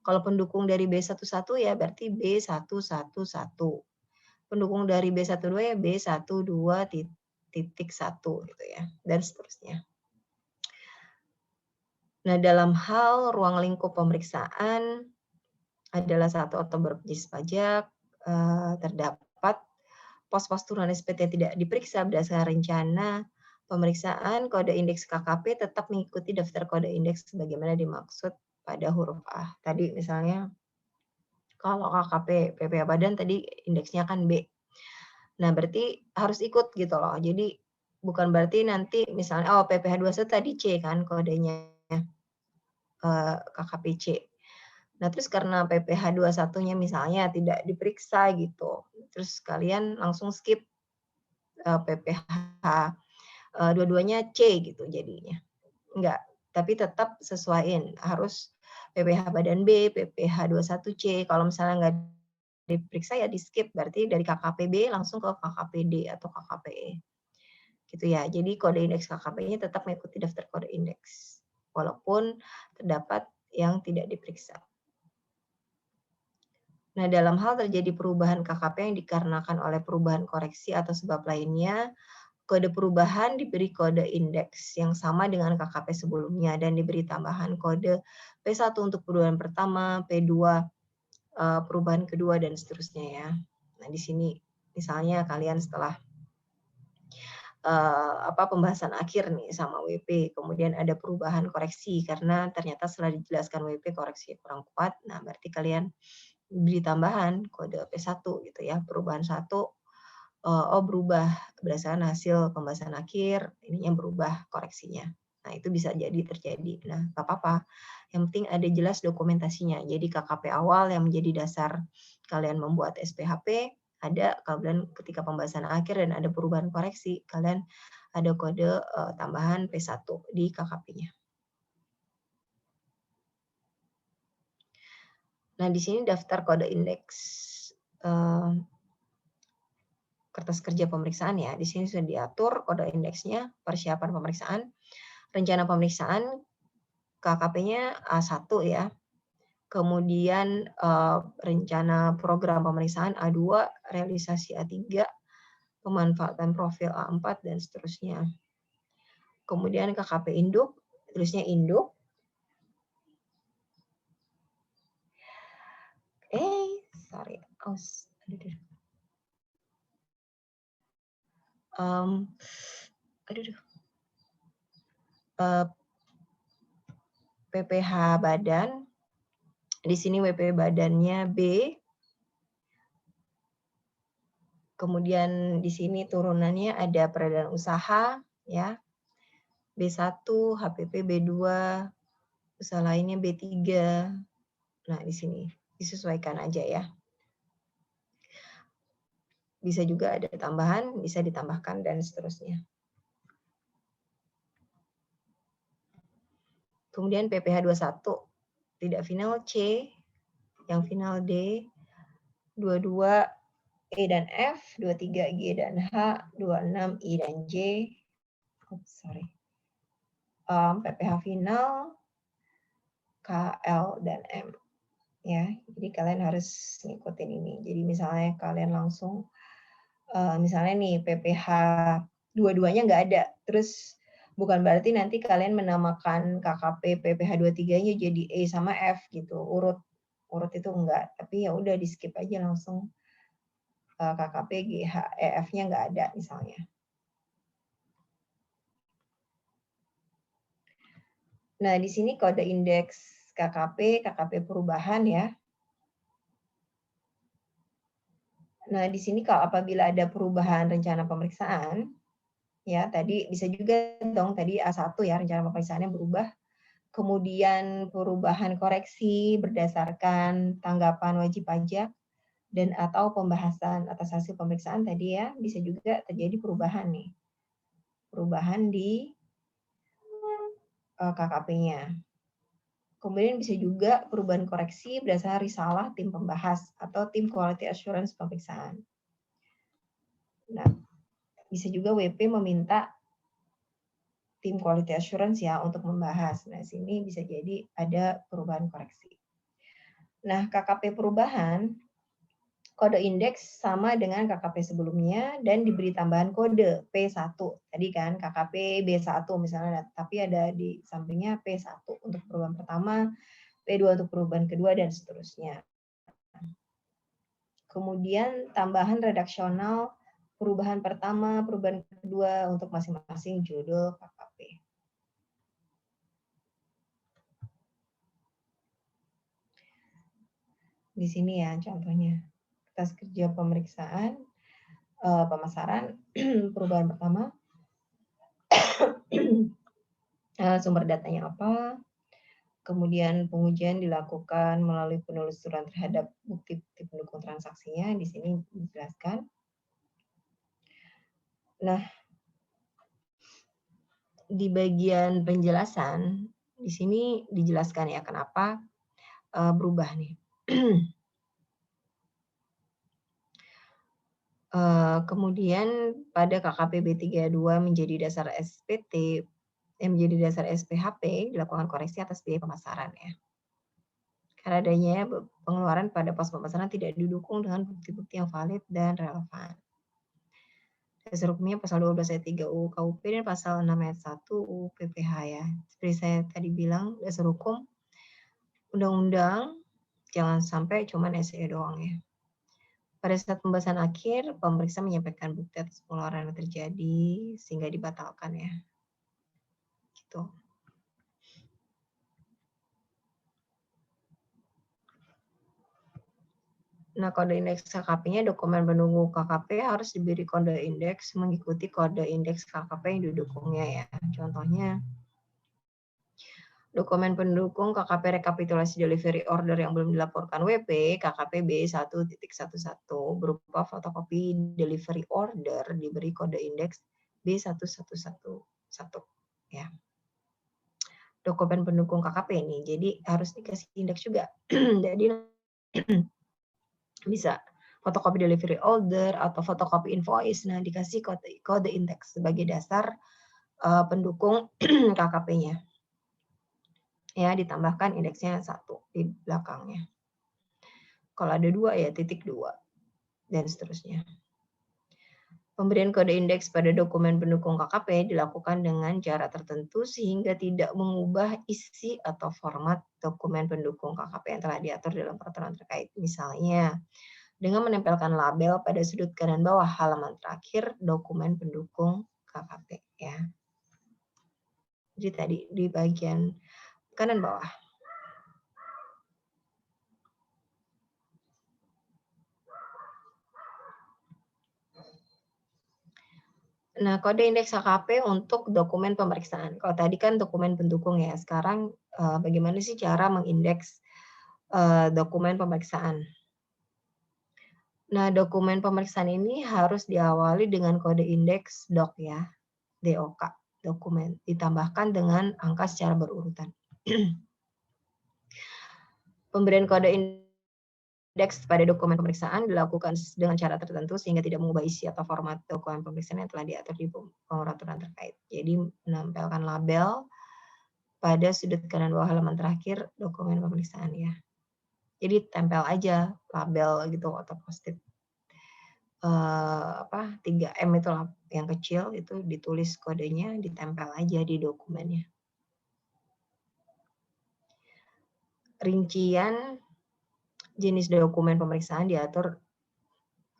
Kalau pendukung dari B11 ya berarti B111. Pendukung dari B12 ya B12.1 gitu ya, dan seterusnya. Nah, dalam hal ruang lingkup pemeriksaan adalah 1 Oktober pajak, terdapat pos-pos turunan SPT tidak diperiksa berdasarkan rencana pemeriksaan, kode indeks KKP tetap mengikuti daftar kode indeks sebagaimana dimaksud pada huruf A. Tadi misalnya kalau KKP PPh Badan tadi indeksnya kan B. Nah, berarti harus ikut gitu loh. Jadi bukan berarti nanti misalnya PPh 21 tadi C kan kodenya KKP C. Nah, terus karena PPh 21-nya misalnya tidak diperiksa gitu. Terus kalian langsung skip PPh dua-duanya C gitu jadinya. Enggak, tapi tetap sesuaiin. Harus PPh Badan B, PPh 21 C. Kalau misalnya enggak diperiksa ya di skip, berarti dari KKP B langsung ke KKP D atau KKP E. Gitu ya. Jadi kode indeks KKP-nya tetap mengikuti daftar kode indeks. Walaupun terdapat yang tidak diperiksa. Nah, dalam hal terjadi perubahan KKP yang dikarenakan oleh perubahan koreksi atau sebab lainnya, kode perubahan diberi kode indeks yang sama dengan KKP sebelumnya dan diberi tambahan kode P1 untuk perubahan pertama, P2 perubahan kedua, dan seterusnya ya. Nah, di sini misalnya kalian setelah pembahasan akhir nih sama WP, kemudian ada perubahan koreksi karena ternyata setelah dijelaskan WP koreksi kurang kuat, nah berarti kalian beri tambahan kode P1 gitu ya, perubahan 1 berubah berdasarkan hasil pembahasan akhir, ininya berubah koreksinya. Nah, itu bisa jadi terjadi. Nah, nggak apa-apa. Yang penting ada jelas dokumentasinya. Jadi KKP awal yang menjadi dasar kalian membuat SPHP, ada kalian ketika pembahasan akhir dan ada perubahan koreksi, kalian ada kode tambahan P1 di KKP-nya. Nah, di sini daftar kode indeks kertas kerja pemeriksaan ya. Di sini sudah diatur kode indeksnya, persiapan pemeriksaan, rencana pemeriksaan, KKP-nya A1 ya. Kemudian rencana program pemeriksaan A2, realisasi A3, pemanfaatan profil A4, dan seterusnya. Kemudian KKP induk, terusnya induk. Sorry. PPH badan. Di sini WP badannya B. Kemudian di sini turunannya ada peredaran usaha ya. B1, HPP B2, usaha lainnya B3. Nah, di sini disesuaikan aja ya. Bisa juga ada tambahan, bisa ditambahkan dan seterusnya. Kemudian PPH 21 tidak final C, yang final D, 22 E dan F, 23 G dan H, 26 I dan J. PPH final K, L dan M. Ya, jadi kalian harus ngikutin ini. Jadi misalnya kalian langsung misalnya nih PPH dua-duanya nggak ada, terus bukan berarti nanti kalian menamakan KKP PPH 23-nya jadi E sama F gitu, urut itu enggak, tapi ya udah di skip aja langsung KKP GH EF-nya nggak ada misalnya. Nah, di sini kode indeks KKP perubahan ya. Nah, di sini kalau apabila ada perubahan rencana pemeriksaan, ya tadi bisa juga dong tadi A1 ya rencana pemeriksaannya berubah. Kemudian perubahan koreksi berdasarkan tanggapan wajib pajak dan atau pembahasan atas hasil pemeriksaan tadi ya, bisa juga terjadi perubahan nih. Perubahan di KKP-nya. Kemudian bisa juga perubahan koreksi berdasarkan risalah tim pembahas atau tim quality assurance pemeriksaan. Nah, bisa juga WP meminta tim quality assurance ya untuk membahas. Nah, sini bisa jadi ada perubahan koreksi. Nah, KKP perubahan, kode indeks sama dengan KKP sebelumnya dan diberi tambahan kode P1. Tadi kan KKP B1 misalnya, tapi ada di sampingnya P1 untuk perubahan pertama, P2 untuk perubahan kedua, dan seterusnya. Kemudian tambahan redaksional, perubahan pertama, perubahan kedua untuk masing-masing judul KKP. Di sini ya contohnya. Kertas kerja pemeriksaan, pemasaran, perubahan pertama, sumber datanya apa, kemudian pengujian dilakukan melalui penelusuran terhadap bukti-bukti pendukung transaksinya, di sini dijelaskan. Nah, di bagian penjelasan, di sini dijelaskan ya kenapa berubah nih. Kemudian pada KKP B32 menjadi dasar SPT, menjadi dasar SPHP, dilakukan koreksi atas biaya pemasaran ya. Karena adanya pengeluaran pada pos pemasaran tidak didukung dengan bukti-bukti yang valid dan relevan. Dasar hukumnya pasal 12 ayat 3 UU KUP dan pasal 6 ayat 1 UU PPH ya. Seperti saya tadi bilang, dasar hukum undang-undang jangan sampai cuman SE doang ya. Pada saat pembahasan akhir, pemeriksa menyampaikan bukti atas pengeluaran yang terjadi sehingga dibatalkan ya. Gitu. Nah, kode indeks KKP-nya dokumen penunggu KKP harus diberi kode indeks mengikuti kode indeks KKP yang didukungnya ya. Contohnya Dokumen pendukung KKP rekapitulasi delivery order yang belum dilaporkan WP, KKP B1.11 berupa fotokopi delivery order diberi kode indeks B1111 ya. Dokumen pendukung KKP ini, jadi harus dikasih indeks juga. Jadi bisa fotokopi delivery order atau fotokopi invoice, nah dikasih kode indeks sebagai dasar pendukung KKP-nya. Ya, ditambahkan indeksnya 1 di belakangnya. Kalau ada 2 ya titik 2 dan seterusnya. Pemberian kode indeks pada dokumen pendukung KKP dilakukan dengan cara tertentu sehingga tidak mengubah isi atau format dokumen pendukung KKP yang telah diatur dalam peraturan terkait. Misalnya, dengan menempelkan label pada sudut kanan bawah halaman terakhir dokumen pendukung KKP ya. Jadi tadi di bagian kanan bawah. Nah, kode indeks KKP untuk dokumen pemeriksaan. Kalau tadi kan dokumen pendukung ya, sekarang bagaimana sih cara mengindeks dokumen pemeriksaan? Nah, dokumen pemeriksaan ini harus diawali dengan kode indeks DOK ya, DOK, dokumen, ditambahkan dengan angka secara berurutan. Pemberian kode indeks pada dokumen pemeriksaan dilakukan dengan cara tertentu sehingga tidak mengubah isi atau format dokumen pemeriksaan yang telah diatur di peraturan terkait. Jadi menempelkan label pada sudut kanan bawah halaman terakhir dokumen pemeriksaan ya. Jadi tempel aja label gitu atau post-it 3M itu yang kecil itu ditulis kodenya, ditempel aja di dokumennya. Rincian jenis dokumen pemeriksaan diatur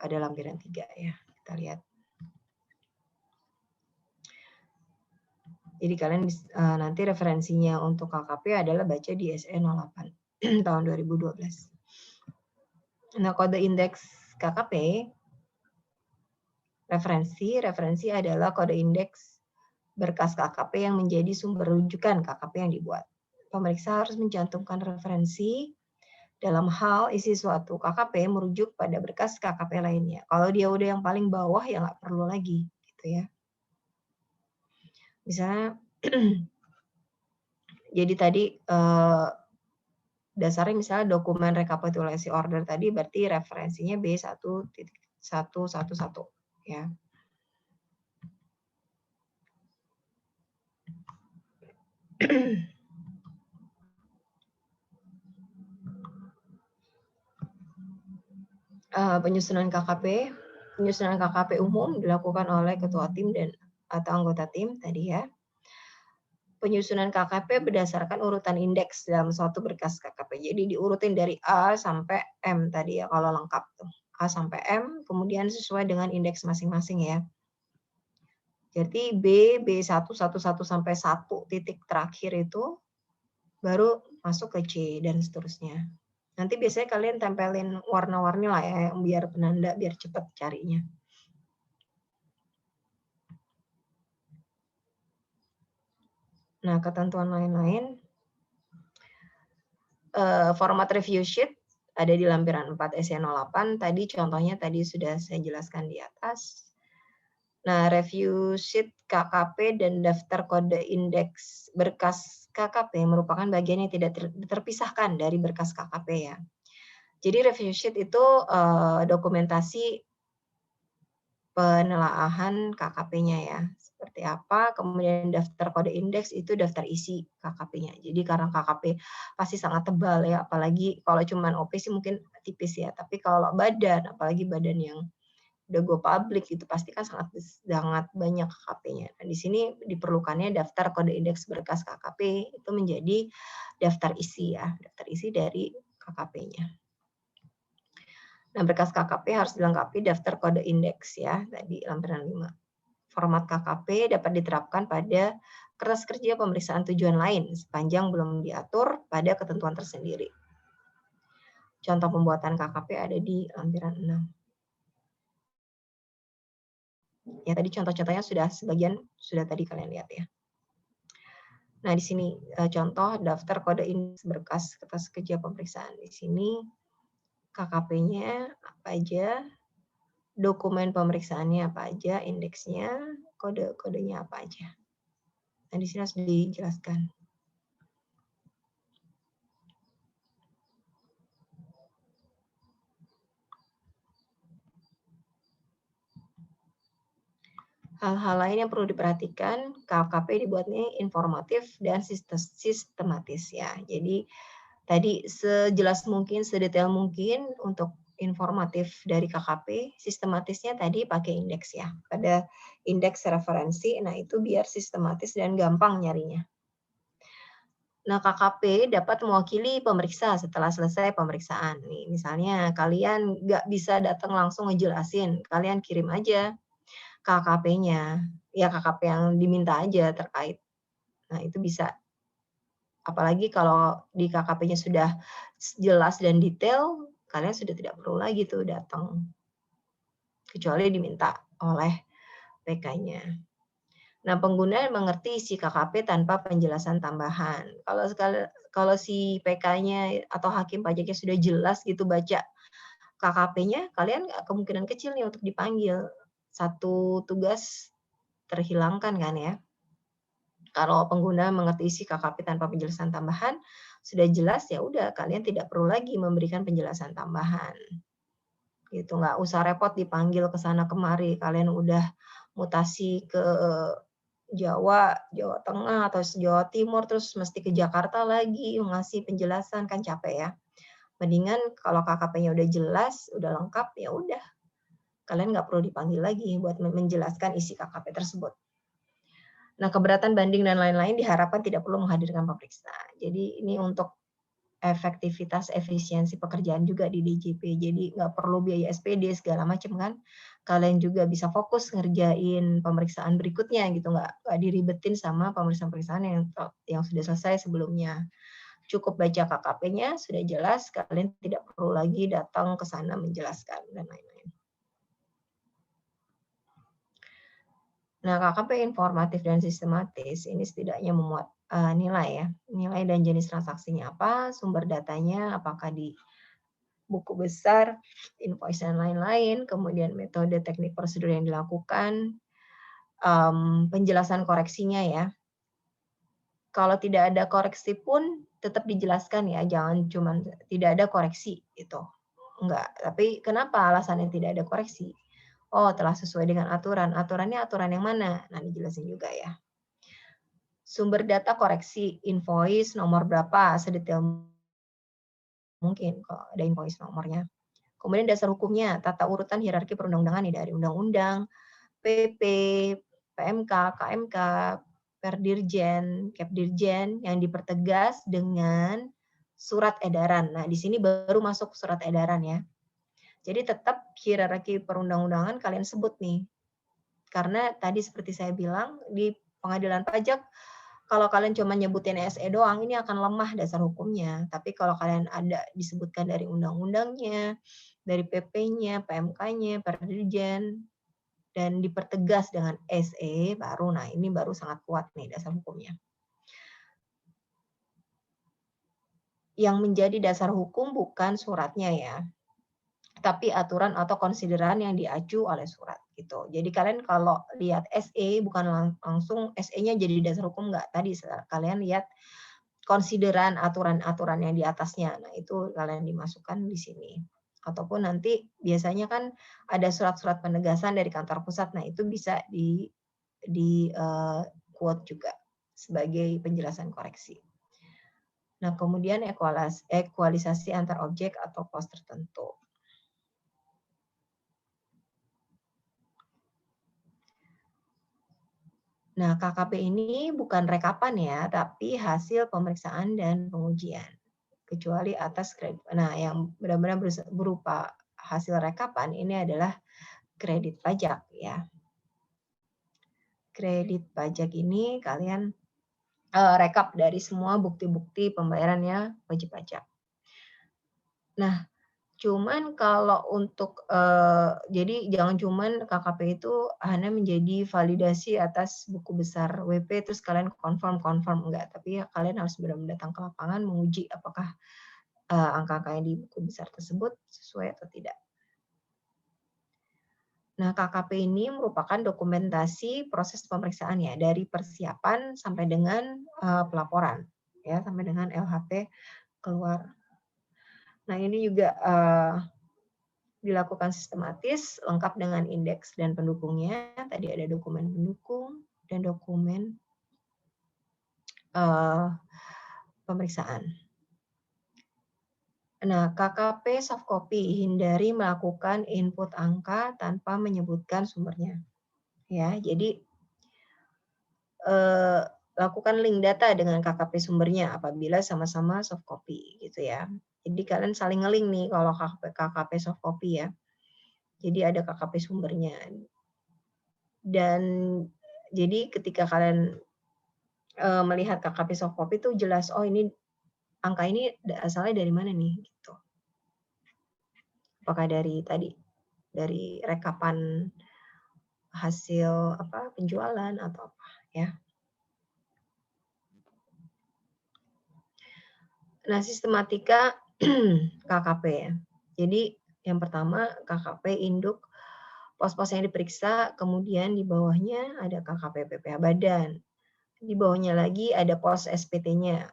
pada lampiran 3 ya. Kita lihat. Jadi kalian nanti referensinya untuk KKP adalah baca di SE 08 tahun 2012. Nah, kode indeks KKP referensi adalah kode indeks berkas KKP yang menjadi sumber rujukan KKP yang dibuat. Pemeriksa harus mencantumkan referensi dalam hal isi suatu KKP merujuk pada berkas KKP lainnya. Kalau dia udah yang paling bawah ya nggak perlu lagi, gitu ya. Misalnya, jadi tadi dasarnya misalnya dokumen rekapitulasi order tadi berarti referensinya B1.111 ya. Penyusunan KKP umum dilakukan oleh ketua tim dan atau anggota tim tadi ya. Penyusunan KKP berdasarkan urutan indeks dalam suatu berkas KKP. Jadi diurutin dari A sampai M tadi ya kalau lengkap tuh. A sampai M kemudian sesuai dengan indeks masing-masing ya. Jadi B111 sampai 1 titik terakhir itu baru masuk ke C dan seterusnya. Nanti biasanya kalian tempelin warna-warni lah ya, biar penanda, biar cepat carinya. Nah, ketentuan lain-lain. Format review sheet ada di lampiran 4 SE08. Tadi contohnya tadi sudah saya jelaskan di atas. Nah, review sheet KKP dan daftar kode indeks berkas KKP merupakan bagian yang tidak terpisahkan dari berkas KKP ya. Jadi review sheet itu dokumentasi penelaahan KKP-nya ya. Seperti apa, kemudian daftar kode indeks itu daftar isi KKP-nya. Jadi karena KKP pasti sangat tebal ya, apalagi kalau cuma OP sih mungkin tipis ya, tapi kalau badan, apalagi badan yang udah go public itu pasti kan sangat banyak KKP-nya. Nah, di sini diperlukannya daftar kode indeks berkas KKP itu menjadi daftar isi ya, daftar isi dari KKP-nya. Nah, berkas KKP harus dilengkapi daftar kode indeks ya, tadi lampiran 5. Format KKP dapat diterapkan pada kertas kerja pemeriksaan tujuan lain sepanjang belum diatur pada ketentuan tersendiri. Contoh pembuatan KKP ada di lampiran 6. Ya tadi contoh-contohnya sebagian sudah tadi kalian lihat ya. Nah, di sini contoh daftar kode indeks berkas kertas kerja pemeriksaan. Di sini KKP-nya apa aja, dokumen pemeriksaannya apa aja, indeksnya, kode-kodenya apa aja. Nah, di sini harus dijelaskan. Hal-hal lain yang perlu diperhatikan, KKP dibuatnya informatif dan sistematis ya. Jadi tadi sejelas mungkin, sedetail mungkin untuk informatif dari KKP, sistematisnya tadi pakai indeks ya. Pada indeks referensi, nah itu biar sistematis dan gampang nyarinya. Nah, KKP dapat mewakili pemeriksa setelah selesai pemeriksaan. Nih, misalnya kalian nggak bisa datang langsung ngejelasin, kalian kirim aja KKP-nya. Ya KKP yang diminta aja terkait. Nah, itu bisa. Apalagi kalau di KKP-nya sudah jelas dan detail, kalian sudah tidak perlu lagi tuh datang. Kecuali diminta oleh PK-nya. Nah, pengguna mengerti isi KKP tanpa penjelasan tambahan. Kalau si PK-nya atau hakim pajaknya sudah jelas gitu baca KKP-nya, kalian kemungkinan kecil nih untuk dipanggil. Satu tugas terhilangkan kan ya. Kalau pengguna mengerti isi KKP tanpa penjelasan tambahan, sudah jelas ya udah kalian tidak perlu lagi memberikan penjelasan tambahan. Gitu, nggak usah repot dipanggil ke sana kemari. Kalian udah mutasi ke Jawa, Jawa Tengah atau Jawa Timur terus mesti ke Jakarta lagi ngasih penjelasan kan capek ya. Mendingan kalau KKP-nya udah jelas, udah lengkap ya udah. Kalian nggak perlu dipanggil lagi buat menjelaskan isi KKP tersebut. Nah, keberatan banding dan lain-lain diharapkan tidak perlu menghadirkan pemeriksa. Jadi ini untuk efektivitas efisiensi pekerjaan juga di DJP. Jadi nggak perlu biaya SPD segala macam kan. Kalian juga bisa fokus ngerjain pemeriksaan berikutnya gitu, nggak diribetin sama pemeriksaan-pemeriksaan yang sudah selesai sebelumnya. Cukup baca KKP-nya, sudah jelas, kalian tidak perlu lagi datang ke sana menjelaskan dan lain-lain. Nah, KKP informatif dan sistematis ini setidaknya memuat nilai ya, nilai dan jenis transaksinya apa, sumber datanya apakah di buku besar, invoice dan lain-lain, kemudian metode teknik prosedur yang dilakukan, penjelasan koreksinya ya. Kalau tidak ada koreksi pun tetap dijelaskan ya, jangan cuma tidak ada koreksi gitu. Enggak, tapi kenapa alasannya tidak ada koreksi? Oh, telah sesuai dengan aturan. Aturannya aturan yang mana? Nah, dijelasin juga ya. Sumber data koreksi, invoice, nomor berapa, sedetail mungkin kalau ada invoice nomornya. Kemudian dasar hukumnya, tata urutan hierarki perundang-undangan nih dari undang-undang, PP, PMK, KMK, Perdirjen, Kepdirjen yang dipertegas dengan surat edaran. Nah, di sini baru masuk surat edaran ya. Jadi tetap hierarki perundang-undangan kalian sebut nih. Karena tadi seperti saya bilang di pengadilan pajak kalau kalian cuma nyebutin SE doang ini akan lemah dasar hukumnya. Tapi kalau kalian ada disebutkan dari undang-undangnya, dari PP-nya, PMK-nya, Perdirjen dan dipertegas dengan SE baru nah ini baru sangat kuat nih dasar hukumnya. Yang menjadi dasar hukum bukan suratnya ya, tapi aturan atau konsideran yang diacu oleh surat gitu. Jadi kalian kalau lihat SE bukan langsung SE-nya jadi dasar hukum enggak. Tadi kalian lihat konsideran aturan-aturan yang di atasnya. Nah, itu kalian dimasukkan di sini. Ataupun nanti biasanya kan ada surat-surat penegasan dari kantor pusat. Nah, itu bisa di quote juga sebagai penjelasan koreksi. Nah, kemudian ekualisasi antar objek atau pos tertentu. Nah, KKP ini bukan rekapan ya, tapi hasil pemeriksaan dan pengujian. Kecuali atas kredit. Nah, yang benar-benar berupa hasil rekapan ini adalah kredit pajak ya. Kredit pajak ini kalian rekap dari semua bukti-bukti pembayarannya wajib pajak. Nah, Cuman kalau untuk jadi jangan cuman KKP itu hanya menjadi validasi atas buku besar WP terus kalian confirm enggak, tapi ya kalian harus benar-benar datang ke lapangan menguji apakah angka-angka yang di buku besar tersebut sesuai atau tidak. Nah, KKP ini merupakan dokumentasi proses pemeriksaan ya, dari persiapan sampai dengan pelaporan, ya, sampai dengan LHP keluar. Nah, ini juga dilakukan sistematis, lengkap dengan indeks dan pendukungnya. Tadi ada dokumen pendukung dan dokumen pemeriksaan. Nah, KKP soft copy, hindari melakukan input angka tanpa menyebutkan sumbernya. Ya, jadi lakukan link data dengan KKP sumbernya apabila sama-sama soft copy gitu ya. Jadi kalian saling nge-link nih kalau KKP soft copy ya. Jadi ada KKP sumbernya. Dan jadi ketika kalian melihat KKP soft copy itu jelas, oh ini angka ini asalnya dari mana nih gitu. Apakah dari rekapan hasil penjualan atau apa ya. Nah, sistematika KKP ya. Jadi yang pertama KKP induk pos-pos yang diperiksa, kemudian di bawahnya ada KKP PPh badan. Di bawahnya lagi ada pos SPT-nya.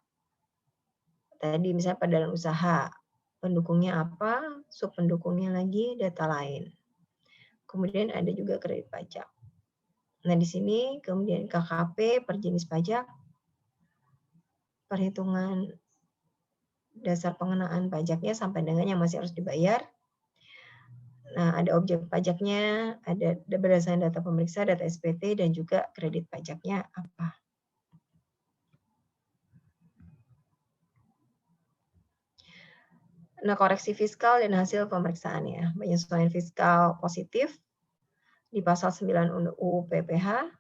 Tadi misalnya padanan usaha, pendukungnya apa, sub pendukungnya lagi, data lain. Kemudian ada juga kredit pajak. Nah, di sini kemudian KKP per jenis pajak, perhitungan dasar pengenaan pajaknya sampai dengan yang masih harus dibayar. Nah, ada objek pajaknya, ada berdasarkan data pemeriksa, data SPT, dan juga kredit pajaknya apa. Nah, koreksi fiskal dan hasil pemeriksaan ya. Penyesuaian fiskal positif di pasal 9 UU PPh.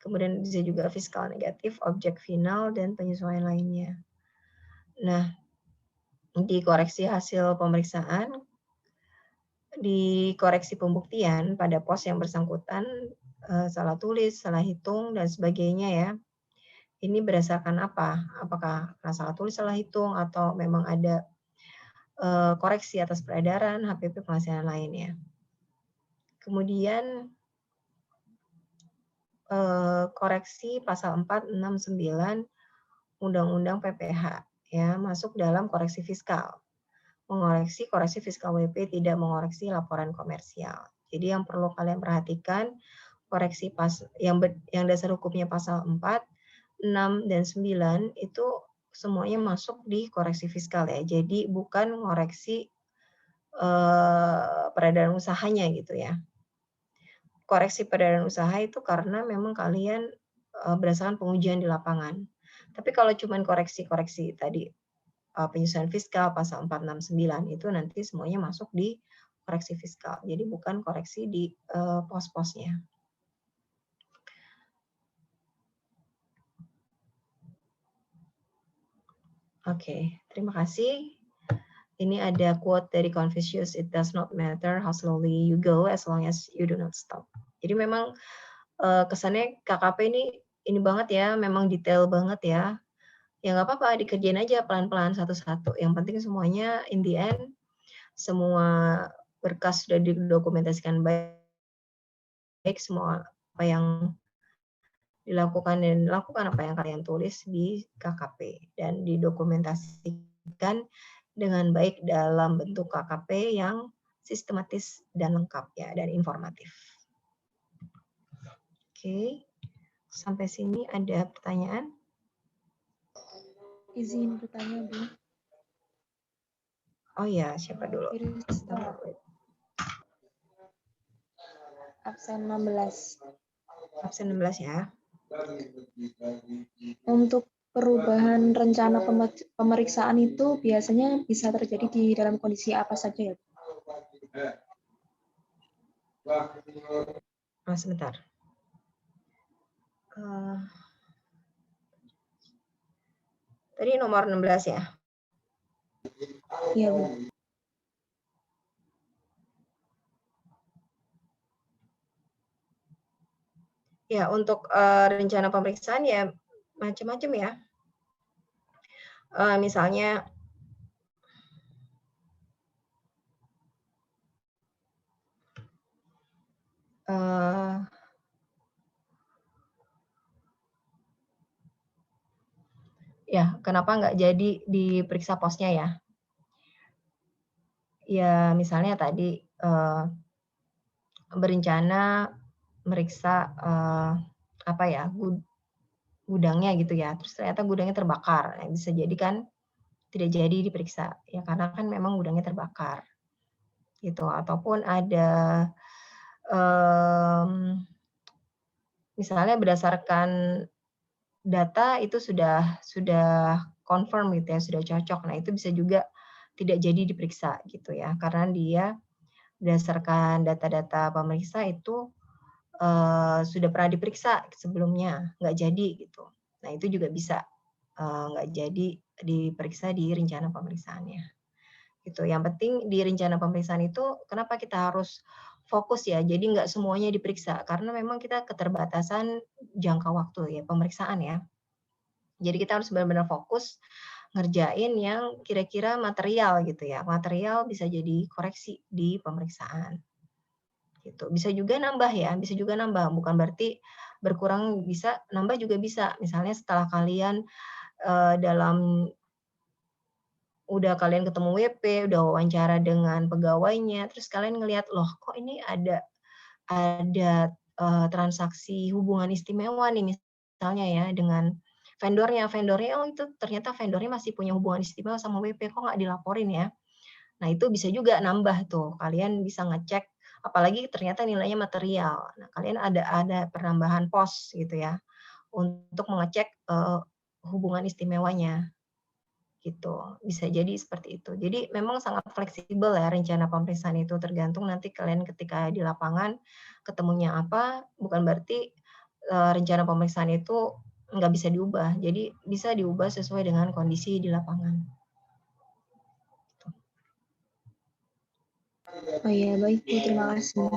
Kemudian bisa juga fiskal negatif, objek final, dan penyesuaian lainnya. Nah, di koreksi hasil pemeriksaan, di koreksi pembuktian pada pos yang bersangkutan, salah tulis, salah hitung, dan sebagainya ya. Ini berdasarkan apa? Apakah salah tulis, salah hitung, atau memang ada koreksi atas peredaran, HPP, penghasilan lainnya. Kemudian koreksi pasal 469 Undang-Undang PPh ya, masuk dalam koreksi fiskal. Mengoreksi koreksi fiskal WP, tidak mengoreksi laporan komersial. Jadi yang perlu kalian perhatikan, koreksi yang dasar hukumnya pasal 4, 6, dan 9 itu semuanya masuk di koreksi fiskal ya. Jadi bukan mengoreksi peredaran usahanya gitu ya. Koreksi peredaran usaha itu karena memang kalian berdasarkan pengujian di lapangan. Tapi kalau cuma koreksi-koreksi tadi penyesuaian fiskal pasal 469 itu nanti semuanya masuk di koreksi fiskal. Jadi bukan koreksi di pos-posnya. Oke, terima kasih. Ini ada quote dari Confucius, "It does not matter how slowly you go as long as you do not stop." Jadi memang kesannya KKP ini banget ya, memang detail banget ya. Ya nggak apa-apa, dikerjain aja pelan-pelan satu-satu. Yang penting semuanya in the end, semua berkas sudah didokumentasikan baik, semua apa yang dilakukan dan lakukan apa yang kalian tulis di KKP dan didokumentasikan dengan baik dalam bentuk KKP yang sistematis dan lengkap ya dan informatif. Oke, sampai sini ada pertanyaan? Izin bertanya, Bu. Oh ya, siapa dulu? Absen 16. Absen 16 ya. Untuk perubahan rencana pemeriksaan itu biasanya bisa terjadi di dalam kondisi apa saja ya? Sebentar. Tadi nomor 16 ya? Iya, Bu. Ya, untuk rencana pemeriksaan ya macam-macam ya. Misalnya ya, kenapa nggak jadi diperiksa posnya ya? Ya, misalnya tadi berencana meriksa apa ya, gudangnya gitu ya, terus ternyata gudangnya terbakar. Nah, bisa jadi kan tidak jadi diperiksa ya karena kan memang gudangnya terbakar gitu. Ataupun ada misalnya berdasarkan data itu sudah confirm gitu ya, sudah cocok. Nah, itu bisa juga tidak jadi diperiksa gitu ya, karena dia berdasarkan data-data pemeriksa itu sudah pernah diperiksa sebelumnya, nggak jadi gitu. Nah, itu juga bisa nggak jadi diperiksa di rencana pemeriksaannya. Gitu. Yang penting di rencana pemeriksaan itu kenapa kita harus fokus ya, jadi nggak semuanya diperiksa, karena memang kita keterbatasan jangka waktu ya, pemeriksaan ya. Jadi kita harus benar-benar fokus ngerjain yang kira-kira material gitu ya. Material bisa jadi koreksi di pemeriksaan. Gitu. Bisa juga nambah ya, bisa juga nambah. Bukan berarti berkurang bisa, nambah juga bisa. Misalnya setelah kalian dalam udah kalian ketemu WP, udah wawancara dengan pegawainya, terus kalian ngelihat, loh kok ini ada transaksi hubungan istimewa nih misalnya ya dengan vendornya oh itu ternyata vendornya masih punya hubungan istimewa sama WP, kok nggak dilaporin ya? Nah itu bisa juga nambah tuh, kalian bisa ngecek, apalagi ternyata nilainya material. Nah kalian ada penambahan pos gitu ya, untuk mengecek hubungan istimewanya gitu. Bisa jadi seperti itu. Jadi memang sangat fleksibel ya rencana pemeriksaan itu, tergantung nanti kalian ketika di lapangan ketemunya apa, bukan berarti rencana pemeriksaan itu nggak bisa diubah. Jadi bisa diubah sesuai dengan kondisi di lapangan. Oh iya, baik Bu, terima kasih.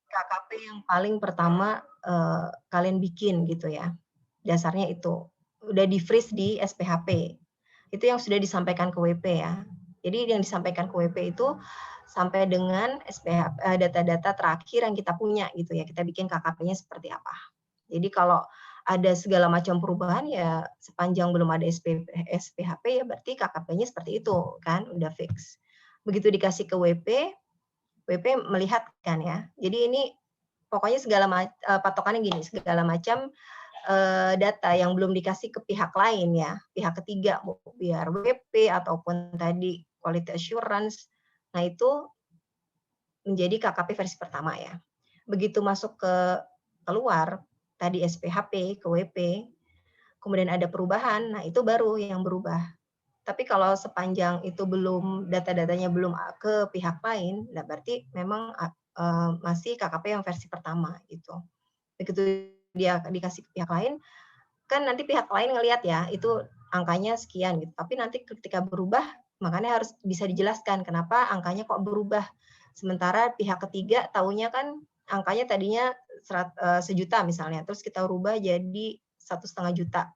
KKP yang paling pertama kalian bikin gitu ya. Dasarnya itu. Udah di-freeze di SPHP. Itu yang sudah disampaikan ke WP ya. Jadi yang disampaikan ke WP itu sampai dengan data-data terakhir yang kita punya gitu ya. Kita bikin KKP-nya seperti apa. Jadi kalau ada segala macam perubahan ya sepanjang belum ada SPHP ya berarti KKP-nya seperti itu kan, udah fix. Begitu dikasih ke WP melihat kan ya. Jadi ini pokoknya patokannya gini, segala macam data yang belum dikasih ke pihak lain ya, pihak ketiga, biar WP ataupun tadi quality assurance, nah itu menjadi KKP versi pertama ya. Begitu masuk ke keluar, tadi SPHP ke WP, kemudian ada perubahan, nah itu baru yang berubah. Tapi kalau sepanjang itu belum data-datanya belum ke pihak lain, nah berarti memang masih KKP yang versi pertama gitu. Begitu dia dikasih ke pihak lain, kan nanti pihak lain ngelihat ya, itu angkanya sekian gitu. Tapi nanti ketika berubah, makanya harus bisa dijelaskan kenapa angkanya kok berubah. Sementara pihak ketiga taunya kan angkanya tadinya 1.000.000 misalnya, terus kita rubah jadi 1,5 juta.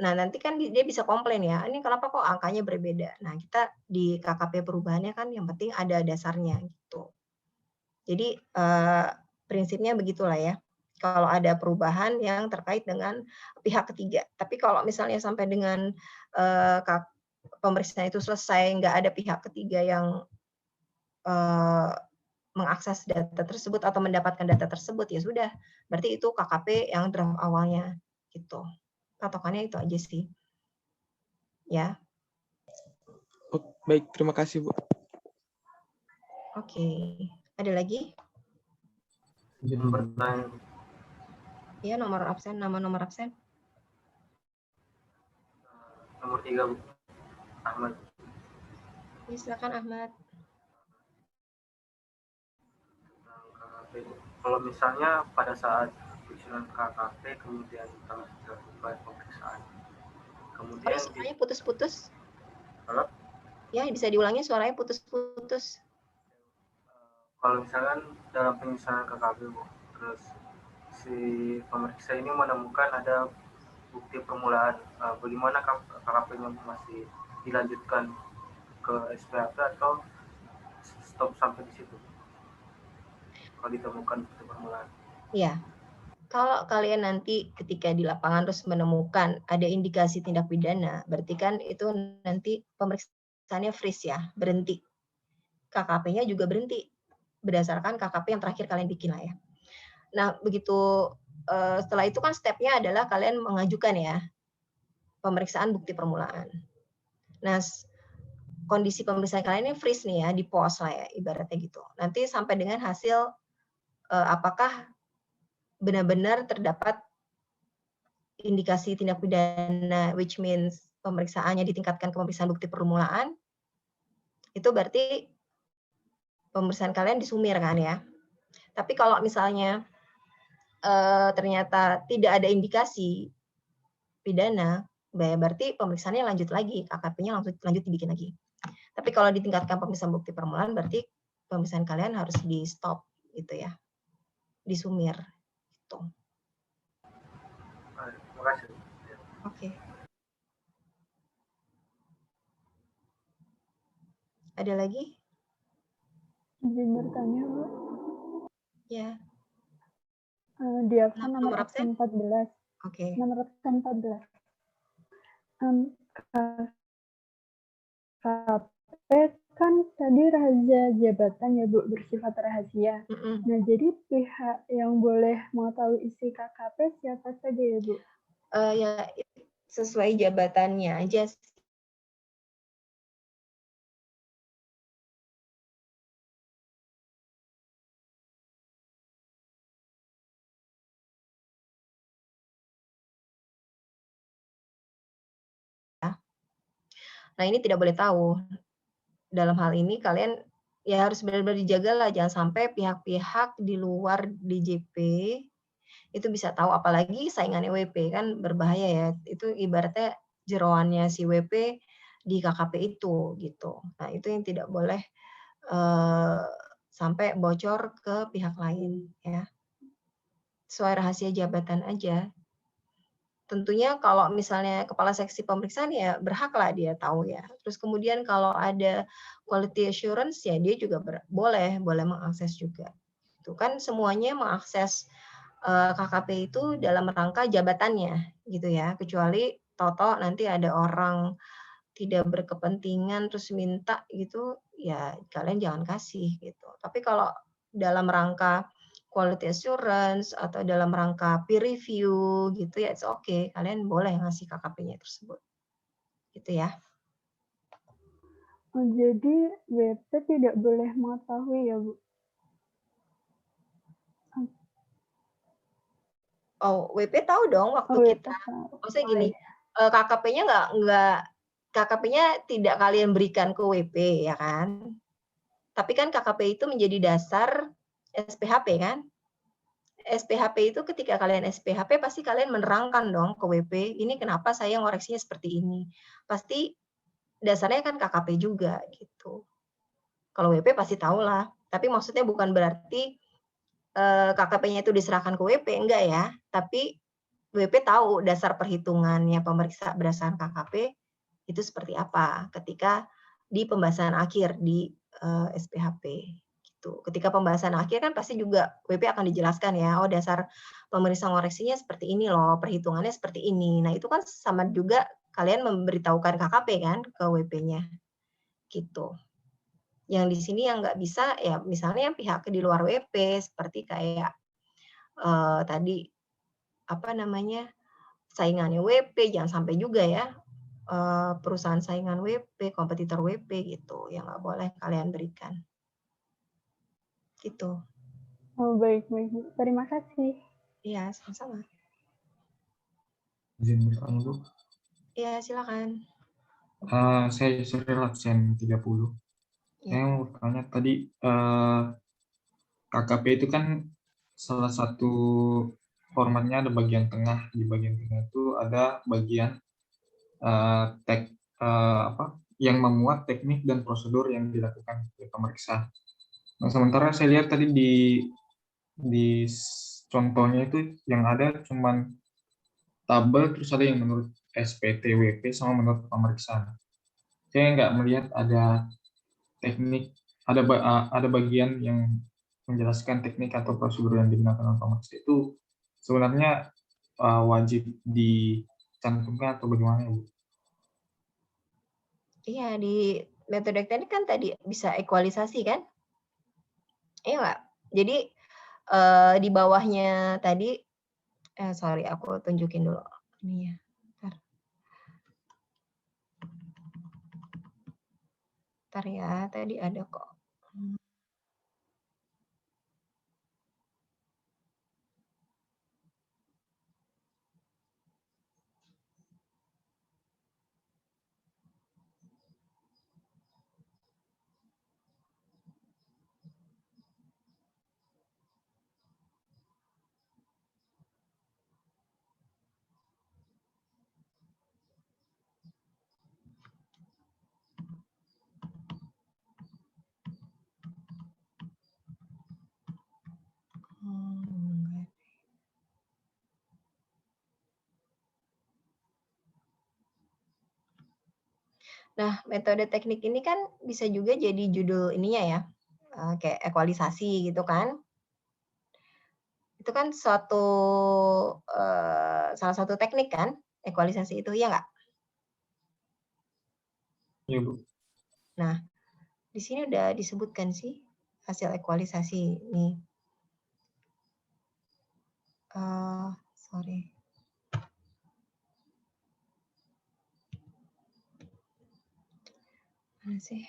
Nah, nanti kan dia bisa komplain ya, ini kenapa kok angkanya berbeda. Nah, kita di KKP perubahannya kan yang penting ada dasarnya gitu. Jadi prinsipnya begitulah ya. Kalau ada perubahan yang terkait dengan pihak ketiga. Tapi kalau misalnya sampai dengan pemeriksaan itu selesai, nggak ada pihak ketiga yang mengakses data tersebut atau mendapatkan data tersebut, ya sudah, berarti itu KKP yang draft awalnya, gitu. Patokannya itu aja sih. Ya. Oh, baik, terima kasih, Bu. Oke. Ada lagi? Ya, nomor absen, nama nomor absen. Nomor 3, Bu. Ahmad. Ya, silakan Ahmad. Kalau misalnya pada saat penyusunan KKP kemudian telah dilakukan pemeriksaan, kemudian Suaranya putus-putus. Halo? Ya, bisa diulangi, suaranya putus-putus. Kalau misalkan dalam penyusunan KKP, Bu, terus si pemeriksa ini menemukan ada bukti permulaan, bagaimana KKP-nya masih dilanjutkan ke SPHP atau stop sampai di situ kalau ditemukan bukti permulaan? Iya. Kalau kalian nanti ketika di lapangan terus menemukan ada indikasi tindak pidana, berarti kan itu nanti pemeriksaannya freeze ya, berhenti. KKP-nya juga berhenti berdasarkan KKP yang terakhir kalian bikin lah ya. Nah, begitu setelah itu kan step-nya adalah kalian mengajukan ya pemeriksaan bukti permulaan. Nah, kondisi pemeriksaan kalian ini freeze nih ya, di pause lah ya, ibaratnya gitu. Nanti sampai dengan hasil apakah benar-benar terdapat indikasi tindak pidana, which means pemeriksaannya ditingkatkan ke pemeriksaan bukti permulaan, itu berarti pemeriksaan kalian disumir kan ya. Tapi kalau misalnya ternyata tidak ada indikasi pidana, berarti pemeriksaannya lanjut lagi, KKP-nya lanjut dibikin lagi. Tapi kalau ditingkatkan pemeriksaan bukti permulaan, berarti pemeriksaan kalian harus di stop gitu ya, disumir gitu. Terima kasih. Oke. Ada lagi? Izin bertanya, Bu. Ya. Di absen nomor absen 14. Oke. Nomor absen 14. KKP kan tadi rahasia jabatan ya, Bu, bersifat rahasia. Nah, jadi pihak yang boleh mengetahui isi KKP siapa saja ya, Bu? Ya, sesuai jabatannya aja. Nah, ini tidak boleh tahu. Dalam hal ini kalian ya harus benar-benar dijaga lah, jangan sampai pihak-pihak di luar DJP itu bisa tahu, apalagi saingannya WP kan berbahaya ya. Itu ibaratnya jeroannya si WP di KKP itu gitu. Nah, itu yang tidak boleh sampai bocor ke pihak lain ya. Sesuai rahasia jabatan aja. Tentunya kalau misalnya kepala seksi pemeriksaan ya berhaklah dia tahu ya. Terus kemudian kalau ada quality assurance ya dia juga boleh mengakses juga. Itu kan semuanya mengakses KKP itu dalam rangka jabatannya gitu ya. Kecuali toto nanti ada orang tidak berkepentingan terus minta gitu, ya kalian jangan kasih gitu. Tapi kalau dalam rangka quality assurance atau dalam rangka peer review gitu ya, it's okay, kalian boleh ngasih KKP-nya tersebut. Gitu ya. Oh, jadi WP tidak boleh mengetahui ya, Bu? Oh, WP tahu dong waktu kita. Maksudnya gini, KKP-nya KKP-nya tidak kalian berikan ke WP ya kan? Tapi kan KKP itu menjadi dasar SPHP kan? SPHP itu ketika kalian SPHP pasti kalian menerangkan dong ke WP, ini kenapa saya ngoreksinya seperti ini. Pasti dasarnya kan KKP juga gitu. Kalau WP pasti tahu lah. Tapi maksudnya bukan berarti KKP-nya itu diserahkan ke WP, enggak ya. Tapi WP tahu dasar perhitungannya pemeriksa berdasarkan KKP itu seperti apa ketika di pembahasan akhir di SPHP. Gitu. Ketika pembahasan akhir kan pasti juga WP akan dijelaskan ya, oh dasar pemeriksa ngoreksinya seperti ini loh, perhitungannya seperti ini. Nah itu kan sama juga kalian memberitahukan KKP kan ke WP-nya, gitu. Yang di sini yang nggak bisa ya misalnya pihak di luar WP seperti kayak tadi apa namanya saingannya WP, jangan sampai juga ya perusahaan saingan WP, kompetitor WP gitu, yang nggak boleh kalian berikan. Gitu. Oh, baik. Terima kasih. Iya, sama-sama. Izin bertanya, Bu. Iya, silakan. Saya Yusril absen 30. Saya mau bertanya tadi, KKP itu kan salah satu formatnya ada bagian tengah. Di bagian tengah itu ada bagian yang memuat teknik dan prosedur yang dilakukan oleh pemeriksa. Nah, sementara saya lihat tadi di contohnya itu yang ada cuman tabel, terus ada yang menurut SPTWP sama menurut pemeriksaan. Saya nggak melihat ada teknik, ada bagian yang menjelaskan teknik atau prosedur yang digunakan oleh pemeriksa itu sebenarnya wajib dicantumkan atau bagaimana, Bu? Iya, di metode teknik kan tadi bisa ekualisasi kan? Iya nggak? Jadi di bawahnya tadi, sorry aku tunjukin dulu ini ya. Ntar ya, tadi ada kok. Nah, metode teknik ini kan bisa juga jadi judul ininya ya, kayak ekualisasi gitu kan. Itu kan salah satu teknik kan, ekualisasi itu, ya nggak? Iya, Bu. Nah, di sini udah disebutkan sih hasil ekualisasi nih. Sorry. Mana sih?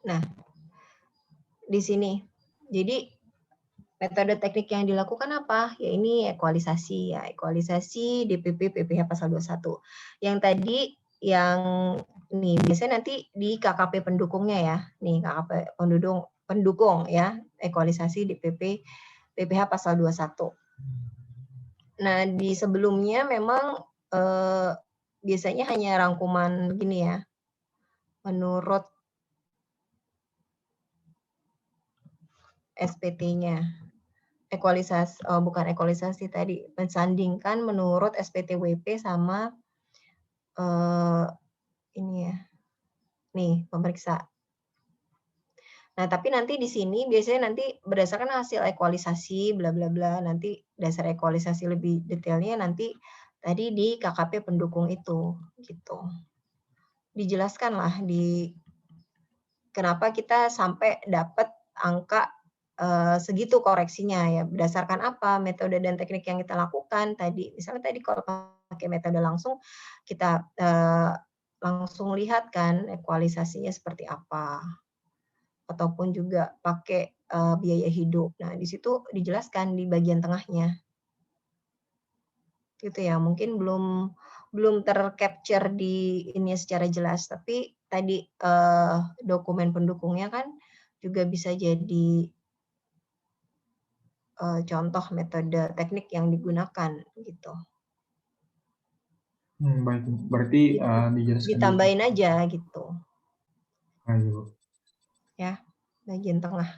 Nah, di sini. Jadi metode teknik yang dilakukan apa? Ya ini ekualisasi ya, ekualisasi DPP PPh pasal 21. Yang tadi yang nih biasanya nanti di KKP pendukungnya ya. Nih KKP pendukung ya, ekualisasi DPP PPh pasal 21. Nah, di sebelumnya memang biasanya hanya rangkuman gini ya. Menurut SPT-nya. Bukan ekualisasi tadi, mensandingkan menurut SPTWP sama ini ya. Nih, pemeriksa. Nah, tapi nanti di sini biasanya nanti berdasarkan hasil ekualisasi bla bla bla, nanti dasar ekualisasi lebih detailnya nanti tadi di KKP pendukung itu gitu. Dijelaskan lah di kenapa kita sampai dapat angka segitu koreksinya ya, berdasarkan apa metode dan teknik yang kita lakukan tadi. Misalnya tadi kalau pakai metode langsung kita langsung lihat kan ekualisasinya seperti apa, ataupun juga pakai biaya hidup. Nah, di situ dijelaskan di bagian tengahnya. Gitu ya, mungkin belum tercapture di ini secara jelas, tapi tadi dokumen pendukungnya kan juga bisa jadi contoh metode teknik yang digunakan gitu. Baik, berarti dijelaskan ditambahin aja gitu. Ayo. Ya, bagian tengah.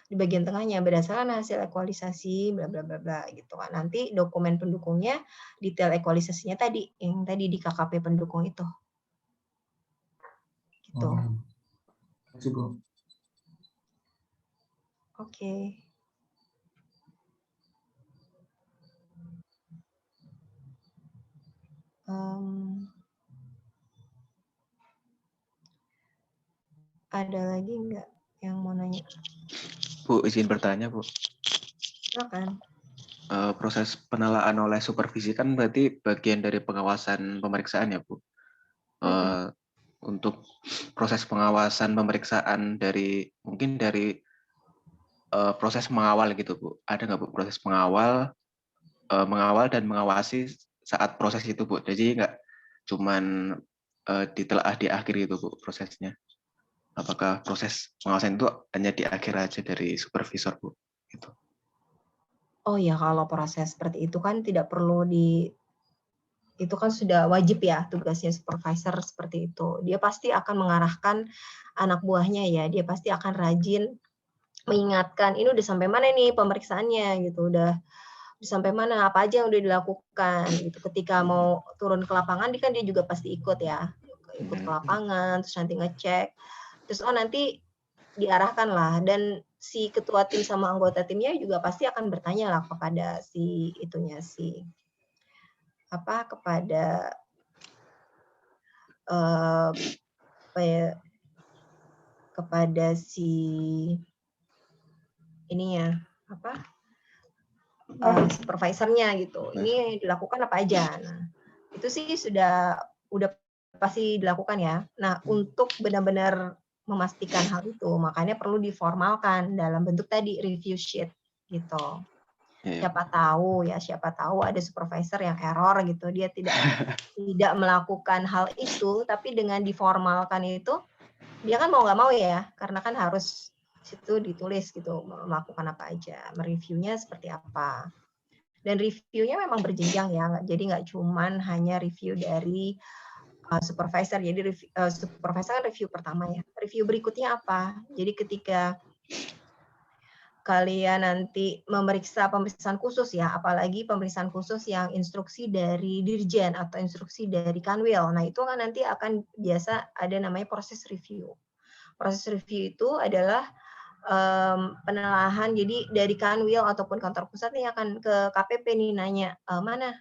Di bagian tengahnya berdasarkan hasil ekualisasi bla bla bla bla gitu kan. Nanti dokumen pendukungnya detail ekualisasinya tadi yang tadi di KKP pendukung itu. Gitu. Terima kasih, Bu. Oke. Ada lagi nggak yang mau nanya? Bu, izin bertanya, Bu. Silakan. Proses penelaan oleh supervisi kan berarti bagian dari pengawasan pemeriksaan ya, Bu. Untuk proses pengawasan pemeriksaan mungkin dari proses mengawal gitu, Bu. Ada nggak, Bu, proses mengawal dan mengawasi saat proses itu, Bu? Jadi nggak cuman ditelaah di akhir itu, Bu, prosesnya. Apakah proses pengawasan itu hanya di akhir aja dari supervisor, Bu? Gitu. Oh ya, kalau proses seperti itu kan tidak perlu itu kan sudah wajib ya tugasnya supervisor seperti itu. Dia pasti akan mengarahkan anak buahnya ya, dia pasti akan rajin mengingatkan, ini udah sampai mana nih pemeriksaannya gitu, udah sampai mana, apa aja yang udah dilakukan gitu. Ketika mau turun ke lapangan, dia juga pasti ikut ya, ikut ke lapangan, terus nanti ngecek, terus nanti diarahkan lah, dan si ketua tim sama anggota timnya juga pasti akan bertanya lah kepada kepada si ininya supervisornya gitu. Ini dilakukan apa aja. Nah, itu sih udah pasti dilakukan ya. Nah, untuk benar-benar memastikan hal itu, makanya perlu diformalkan dalam bentuk tadi review sheet gitu. Siapa tahu ada supervisor yang error gitu, dia tidak melakukan hal itu, tapi dengan diformalkan itu, dia kan mau nggak mau ya, karena kan harus situ ditulis gitu, melakukan apa aja, mereviewnya seperti apa. Dan reviewnya memang berjenjang ya, jadi nggak cuman hanya review dari supervisor. Jadi supervisor kan review pertama ya. Review berikutnya apa? Jadi ketika kalian nanti memeriksa pemeriksaan khusus ya, apalagi pemeriksaan khusus yang instruksi dari dirjen atau instruksi dari kanwil. Nah, itu kan nanti akan biasa ada namanya proses review. Proses review itu adalah penelahan, jadi dari kanwil ataupun kantor pusat nih akan ke KPP nih nanya, mana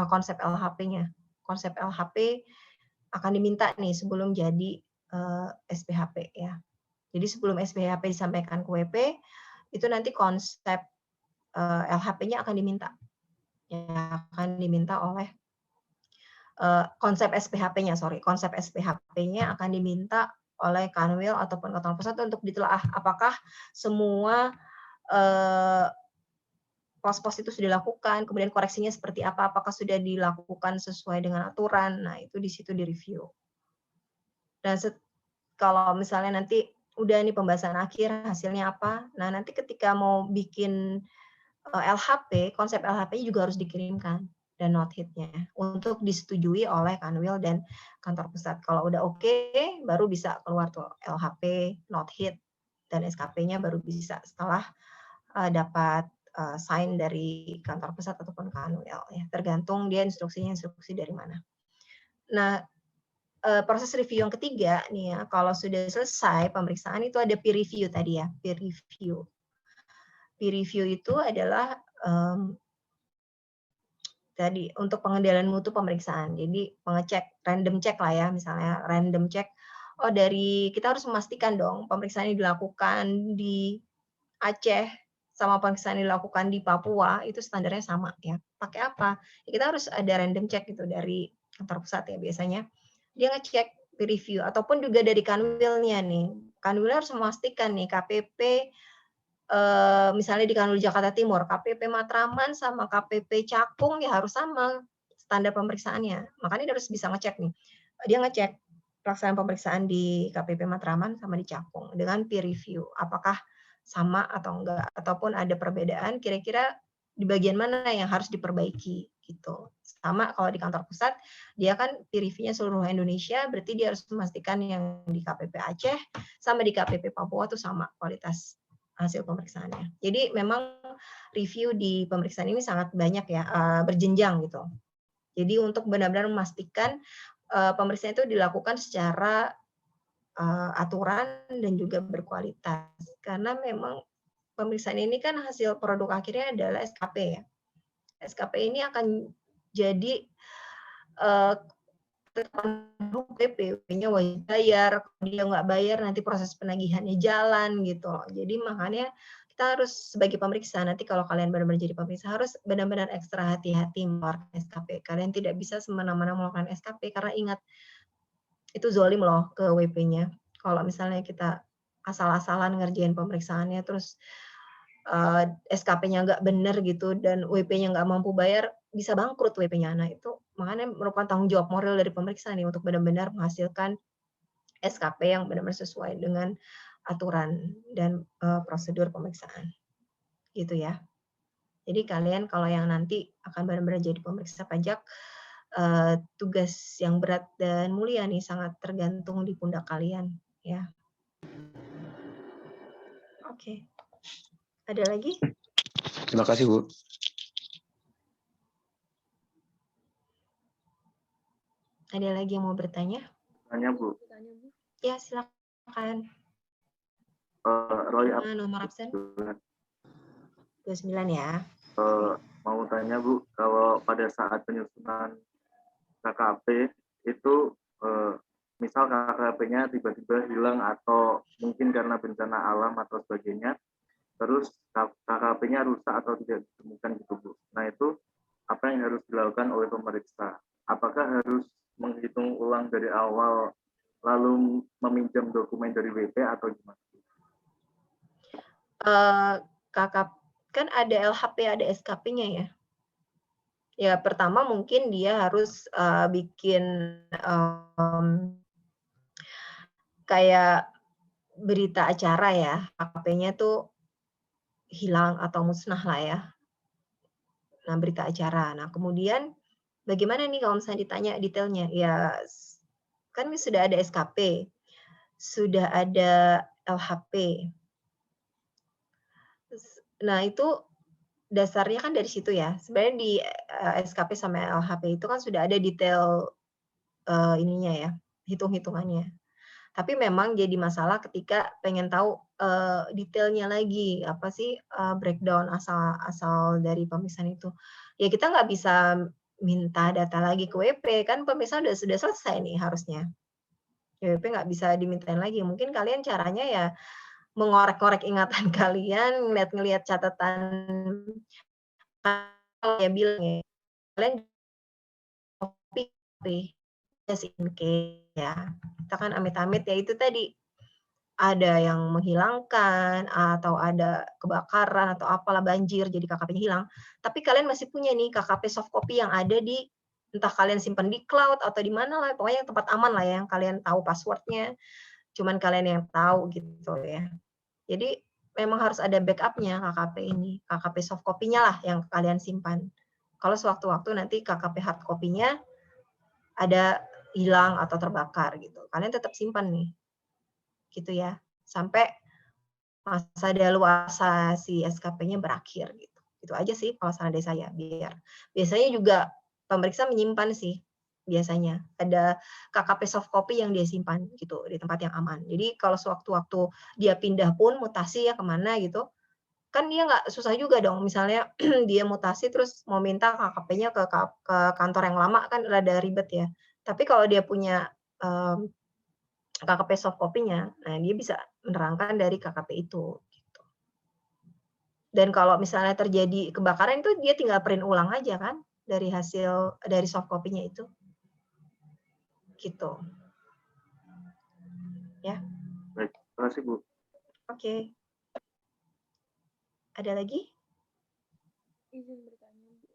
konsep LHP-nya. Konsep LHP akan diminta nih sebelum jadi SPHP ya. Jadi sebelum SPHP disampaikan ke WP, itu nanti konsep LHP-nya akan diminta. Ya, akan diminta oleh konsep SPHP-nya akan diminta oleh kanwil ataupun kantor pusat untuk ditelaah apakah semua pos-pos itu sudah dilakukan, kemudian koreksinya seperti apa, apakah sudah dilakukan sesuai dengan aturan. Nah, itu di situ direview. Dan kalau misalnya nanti udah nih pembahasan akhir, hasilnya apa, nah nanti ketika mau bikin LHP, konsep LHP juga harus dikirimkan dan note hit-nya untuk disetujui oleh kanwil dan kantor pusat. Kalau udah oke, baru bisa keluar tuh LHP, note hit, dan SKP-nya baru bisa setelah dapat sign dari kantor pusat ataupun kanwil ya, tergantung dia instruksi dari mana. Nah, proses review yang ketiga nih ya, kalau sudah selesai pemeriksaan itu ada peer review tadi ya, peer review. Peer review itu adalah tadi untuk pengendalian mutu pemeriksaan. Jadi pengecek, random check lah ya, misalnya random check. Oh, kita harus memastikan dong pemeriksaan yang dilakukan di Aceh sama pemeriksaan yang dilakukan di Papua itu standarnya sama ya. Pakai apa? Ya, kita harus ada random check gitu dari kantor pusat ya biasanya. Dia ngecek peer review ataupun juga dari kanwilnya nih. Kanwil harus memastikan nih KPP misalnya di Kanwil Jakarta Timur, KPP Matraman sama KPP Cakung ya harus sama standar pemeriksaannya. Makanya dia harus bisa ngecek nih. Dia ngecek pelaksanaan pemeriksaan di KPP Matraman sama di Cakung dengan peer review. Apakah sama atau enggak, ataupun ada perbedaan, kira-kira di bagian mana yang harus diperbaiki gitu. Sama kalau di kantor pusat, dia kan peer review-nya seluruh Indonesia, berarti dia harus memastikan yang di KPP Aceh sama di KPP Papua tuh sama kualitas hasil pemeriksaannya. Jadi memang review di pemeriksaan ini sangat banyak ya, berjenjang gitu. Jadi untuk benar-benar memastikan pemeriksaan itu dilakukan secara aturan dan juga berkualitas. Karena memang pemeriksaan ini kan hasil produk akhirnya adalah SKP ya. SKP ini akan jadi PP-nya wajib bayar, kalau dia nggak bayar nanti proses penagihannya jalan gitu loh. Jadi makanya kita harus sebagai pemeriksa, nanti kalau kalian benar-benar jadi pemeriksa harus benar-benar ekstra hati-hati mengeluarkan SKP. Kalian tidak bisa semena-mena mengeluarkan SKP karena ingat itu zolim loh ke WP-nya. Kalau misalnya kita asal-asalan ngerjain pemeriksaannya terus SKP-nya nggak benar gitu dan WP-nya nggak mampu bayar, bisa bangkrut WP-nya. Nah itu makanya merupakan tanggung jawab moral dari pemeriksa nih untuk benar-benar menghasilkan SKP yang benar-benar sesuai dengan aturan dan prosedur pemeriksaan. Gitu ya. Jadi kalian kalau yang nanti akan benar-benar jadi pemeriksa pajak, tugas yang berat dan mulia nih sangat tergantung di pundak kalian ya. Oke. Ada lagi? Terima kasih, Bu. Ada lagi yang mau bertanya? Tanya, Bu. Ya, silakan. Roy Nomor absen 29 ya. Mau tanya, Bu, kalau pada saat penyusunan KKP itu misal KKP-nya tiba-tiba hilang atau mungkin karena bencana alam atau sebagainya, terus KKP-nya rusak atau tidak ditemukan gitu, Bu. Nah itu apa yang harus dilakukan oleh pemeriksa? Apakah harus menghitung ulang dari awal lalu meminjam dokumen dari WP atau gimana? KKP kan ada LHP, ada SKP-nya ya. Ya pertama mungkin dia harus bikin kayak berita acara ya, KKP-nya tuh hilang atau musnah lah ya. Nah berita acara. Nah kemudian bagaimana nih kalau misalnya ditanya detailnya? Ya kan sudah ada SKP, sudah ada LHP. Nah itu dasarnya kan dari situ ya. Sebenarnya di SKP sama LHP itu kan sudah ada detail ininya ya, hitung-hitungannya. Tapi memang jadi masalah ketika pengen tahu detailnya lagi, apa sih breakdown asal dari pemeriksaan itu. Ya kita nggak bisa minta data lagi ke WP, kan pemeriksaan sudah selesai nih harusnya. WP nggak bisa dimintain lagi. Mungkin kalian caranya ya mengorek-korek ingatan kalian, ngeliat-ngeliat catatan ya bilang ya, kalian copy just in case ya. Kita kan amit-amit ya itu tadi ada yang menghilangkan atau ada kebakaran atau apalah banjir jadi KKP-nya hilang. Tapi kalian masih punya nih KKP soft copy yang ada di entah kalian simpan di cloud atau di mana lah, pokoknya tempat aman lah ya, yang kalian tahu passwordnya, cuman kalian yang tahu gitu ya. Jadi memang harus ada backup-nya KKP ini, KKP soft copy-nya lah yang kalian simpan. Kalau sewaktu-waktu nanti KKP hard copy-nya ada hilang atau terbakar gitu, kalian tetap simpan nih, gitu ya, sampai masa daluarsa si SKP-nya berakhir gitu. Itu aja sih kalau saran dari saya. Biasanya juga pemeriksa menyimpan sih biasanya. Ada KKP soft copy yang dia simpan gitu di tempat yang aman. Jadi kalau sewaktu-waktu dia pindah pun mutasi ya kemana gitu, kan dia nggak susah juga dong. Misalnya dia mutasi terus mau minta KKP-nya ke kantor yang lama kan rada ribet ya. Tapi kalau dia punya KKP soft copy-nya, nah dia bisa menerangkan dari KKP itu. Gitu. Dan kalau misalnya terjadi kebakaran itu dia tinggal print ulang aja kan dari hasil dari soft copy-nya itu. Gitu. Ya. Baik, terima kasih Bu. Oke. Ada lagi? Izin bertanya, Bu.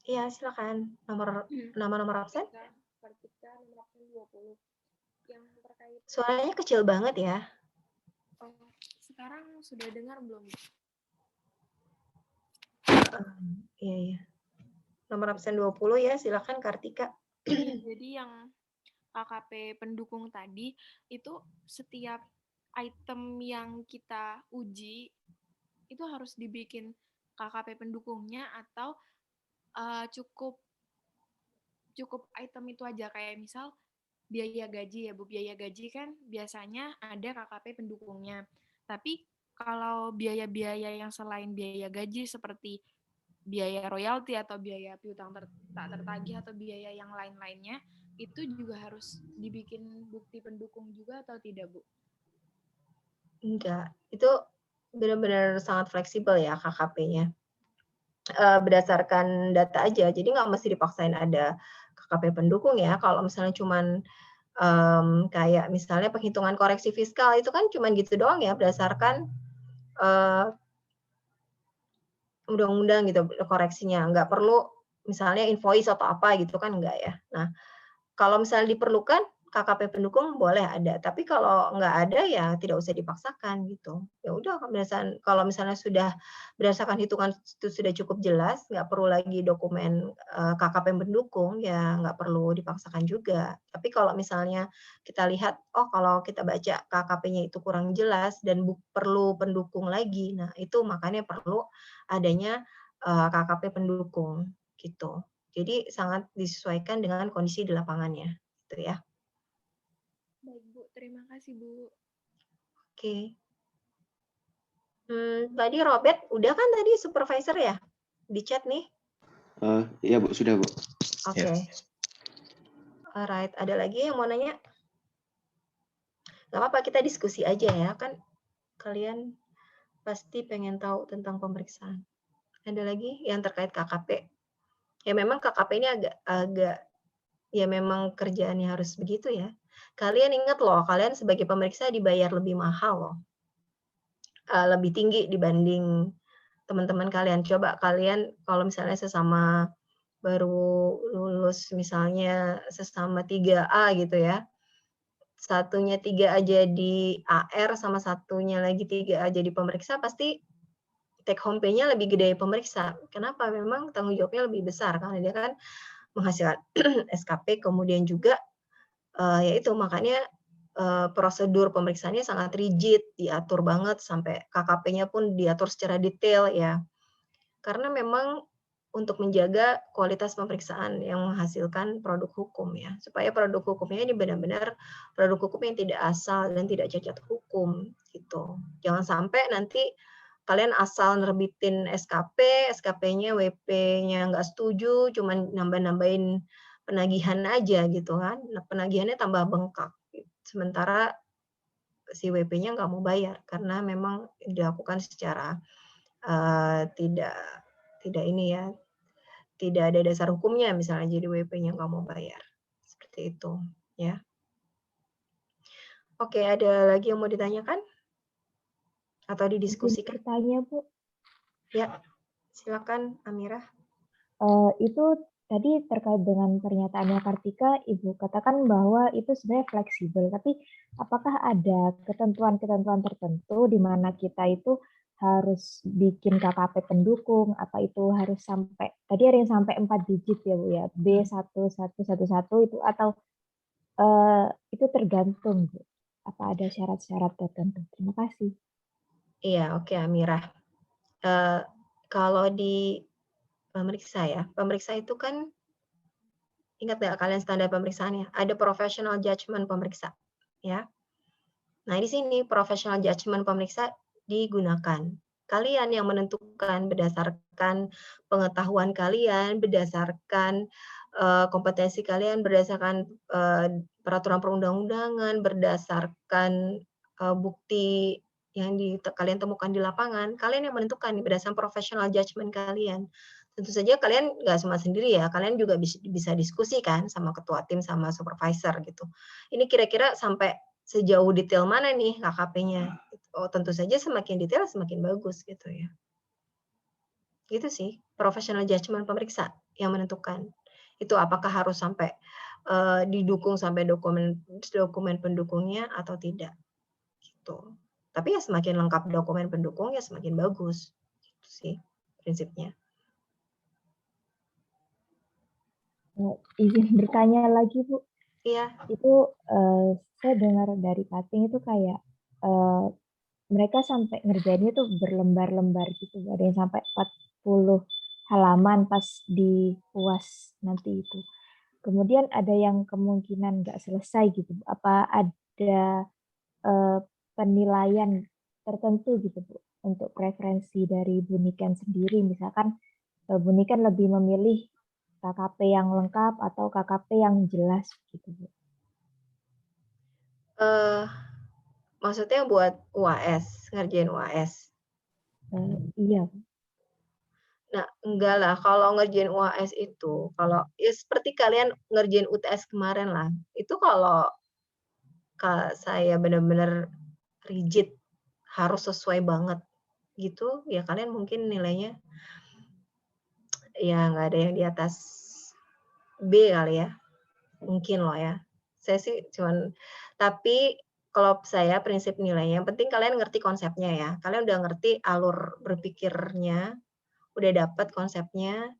Iya, silakan. Nomor absen? Kartika nomor absen 20. Yang terkait suaranya kecil banget ya. Sekarang sudah dengar belum? Iya. Nomor absen 20 ya, silakan Kartika. Jadi yang KKP pendukung tadi itu setiap item yang kita uji itu harus dibikin KKP pendukungnya atau cukup item itu aja, kayak misal biaya gaji ya Bu. Biaya gaji kan biasanya ada KKP pendukungnya. Tapi kalau biaya-biaya yang selain biaya gaji seperti biaya royalti atau biaya piutang tak tertagih atau biaya yang lain-lainnya, itu juga harus dibikin bukti pendukung juga atau tidak, Bu? Enggak, itu benar-benar sangat fleksibel ya KKP-nya. Berdasarkan data aja, jadi nggak mesti dipaksain ada KKP pendukung ya. Kalau misalnya cuman kayak misalnya penghitungan koreksi fiskal itu kan cuman gitu doang ya, berdasarkan undang-undang gitu koreksinya, nggak perlu misalnya invoice atau apa gitu kan, enggak ya. Nah, kalau misalnya diperlukan KKP pendukung boleh ada, tapi kalau nggak ada ya tidak usah dipaksakan gitu. Ya udah kalau misalnya sudah berdasarkan hitungan itu sudah cukup jelas, nggak perlu lagi dokumen KKP pendukung, ya nggak perlu dipaksakan juga. Tapi kalau misalnya kita lihat, oh kalau kita baca KKP-nya itu kurang jelas dan perlu pendukung lagi, nah itu makanya perlu adanya KKP pendukung gitu. Jadi sangat disesuaikan dengan kondisi di lapangannya, gitu ya. Baik Bu, terima kasih Bu. Oke. Tadi Robert, udah kan tadi supervisor ya? Di chat nih? Iya Bu, sudah Bu. Oke. Ya. Alright, ada lagi yang mau nanya? Gak apa-apa, kita diskusi aja ya, kan kalian pasti pengen tahu tentang pemeriksaan. Ada lagi yang terkait KKP? Ya memang KKP ini agak ya memang kerjaannya harus begitu ya. Kalian ingat loh, kalian sebagai pemeriksa dibayar lebih mahal loh. Lebih tinggi dibanding teman-teman kalian. Coba kalian kalau misalnya sesama baru lulus misalnya sesama 3A gitu ya. Satunya 3A jadi AR sama satunya lagi 3A jadi pemeriksa, pasti take home pay-nya lebih gede pemeriksa. Kenapa? Memang tanggung jawabnya lebih besar karena dia kan menghasilkan SKP, kemudian juga yaitu makanya prosedur pemeriksaannya sangat rigid, diatur banget sampai KKP-nya pun diatur secara detail ya. Karena memang untuk menjaga kualitas pemeriksaan yang menghasilkan produk hukum ya, supaya produk hukumnya ini benar-benar produk hukum yang tidak asal dan tidak cacat hukum gitu. Jangan sampai nanti kalian asal nerbitin SKP, SKP-nya WP-nya nggak setuju, cuman nambah-nambahin penagihan aja gitu kan. Nah, penagihannya tambah bengkak. Sementara si WP-nya nggak mau bayar karena memang dilakukan secara tidak ini ya, tidak ada dasar hukumnya misalnya jadi WP-nya nggak mau bayar. Seperti itu ya. Oke, ada lagi yang mau ditanyakan? Atau didiskusikan? Bertanya, Bu. Ya, silakan Amirah. Itu tadi terkait dengan pernyataannya Kartika, Ibu katakan bahwa itu sebenarnya fleksibel, tapi apakah ada ketentuan-ketentuan tertentu di mana kita itu harus bikin KKP pendukung, apa itu harus sampai, tadi ada yang sampai 4 digit ya Bu ya, B1111 itu, atau itu tergantung Bu? Apa ada syarat-syarat tertentu? Terima kasih. Iya, oke Amirah. Kalau di pemeriksa ya, pemeriksa itu kan, ingat nggak kalian standar pemeriksaannya? Ada professional judgment pemeriksa, ya. Nah, di sini professional judgment pemeriksa digunakan. Kalian yang menentukan berdasarkan pengetahuan kalian, berdasarkan kompetensi kalian, berdasarkan peraturan perundang-undangan, berdasarkan bukti yang kalian temukan di lapangan, kalian yang menentukan berdasarkan professional judgment kalian. Tentu saja kalian nggak cuma sendiri ya, kalian juga bisa diskusi kan sama ketua tim, sama supervisor gitu. Ini kira-kira sampai sejauh detail mana nih KKP-nya. Oh, tentu saja semakin detail semakin bagus gitu ya. Gitu sih, professional judgment pemeriksa yang menentukan. Itu apakah harus sampai didukung sampai dokumen pendukungnya atau tidak. Gitu. Tapi ya semakin lengkap dokumen pendukung ya semakin bagus. Gitu sih prinsipnya. Izin bertanya lagi Bu. Iya. Itu saya dengar dari Kating itu kayak mereka sampai ngerjainnya tuh berlembar-lembar gitu. Ada yang sampai 40 halaman pas di UAS nanti itu. kemudian ada yang kemungkinan nggak selesai gitu. Apa ada penilaian tertentu gitu Bu untuk preferensi dari Bu Niken sendiri, misalkan Bu Niken lebih memilih KKP yang lengkap atau KKP yang jelas gitu Bu? Maksudnya buat UAS, ngerjain UAS? Iya. Nah, enggak lah, kalau ngerjain UAS itu, kalau ya seperti kalian ngerjain UTS kemarin lah, itu kalau saya benar-benar rigid, harus sesuai banget gitu, ya kalian mungkin nilainya ya nggak ada yang di atas B kali ya, mungkin loh ya. Saya sih tapi kalau saya prinsip nilainya, yang penting kalian ngerti konsepnya ya. Kalian udah ngerti alur berpikirnya, udah dapat konsepnya,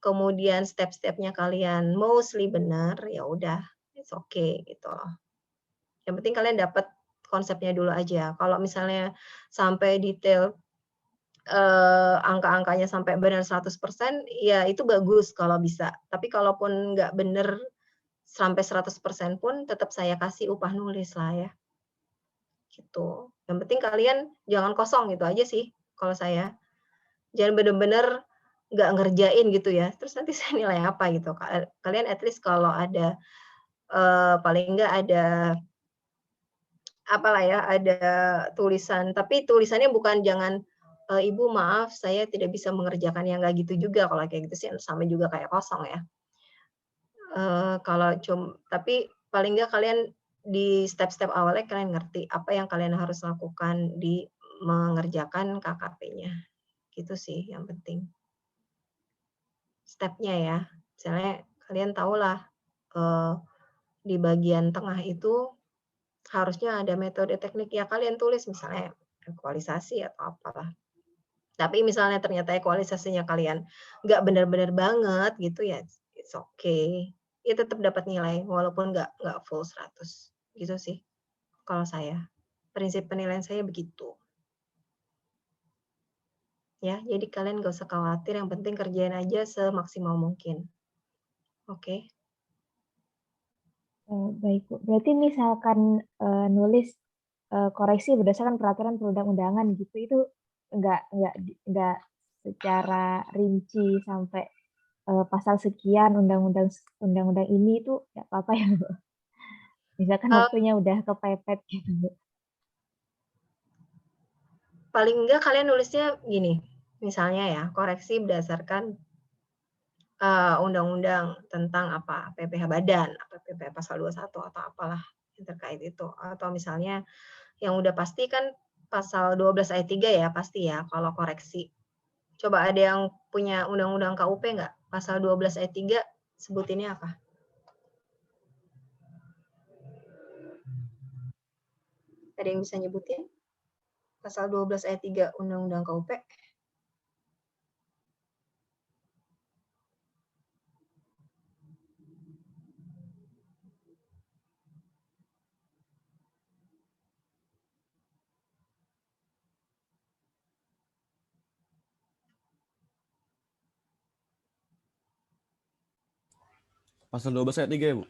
kemudian step-stepnya kalian mostly benar, ya udah, it's okay gitu loh. Yang penting kalian dapat konsepnya dulu aja. Kalau misalnya sampai detail angka-angkanya sampai benar 100%, ya itu bagus kalau bisa. Tapi kalaupun nggak benar sampai 100% pun tetap saya kasih upah nulis lah ya. Gitu. Yang penting kalian jangan kosong gitu aja sih kalau saya. Jangan benar-benar nggak ngerjain gitu ya, terus nanti saya nilai apa gitu. Kalian at least kalau ada paling nggak ada apalah ya, ada tulisan, tapi tulisannya bukan jangan Ibu maaf saya tidak bisa mengerjakan, yang nggak gitu juga. Kalau kayak gitu sih sama juga kayak kosong ya. Tapi paling nggak kalian di step-step awalnya kalian ngerti apa yang kalian harus lakukan di mengerjakan KKP-nya. Gitu sih yang penting. Step-nya ya. Misalnya kalian tahulah di bagian tengah itu harusnya ada metode teknik, ya kalian tulis misalnya ekualisasi atau apalah. Tapi misalnya ternyata ekualisasinya kalian nggak benar-benar banget gitu ya, it's okay. Ya tetap dapat nilai walaupun nggak full 100. Gitu sih kalau saya. Prinsip penilaian saya begitu. Ya, jadi kalian nggak usah khawatir, yang penting kerjain aja semaksimal mungkin. Oke. Baik Bu. Berarti misalkan nulis koreksi berdasarkan peraturan perundang-undangan gitu, itu nggak secara rinci sampai pasal sekian undang-undang ini itu nggak apa-apa ya Bu? Misalkan waktunya udah kepepet gitu Bu. Paling enggak kalian nulisnya gini, misalnya ya, koreksi berdasarkan undang-undang tentang apa, PPh Badan, atau PPh pasal 21 atau apalah yang terkait itu. Atau misalnya yang udah pasti kan pasal 12 ayat 3 ya, pasti ya kalau koreksi. Coba ada yang punya undang-undang KUP nggak? Pasal 12 ayat 3 sebutinnya apa? Ada yang bisa nyebutin? Pasal 12 ayat 3 Undang-Undang KUP? Pasal 12 ayat 3 ya, Bu?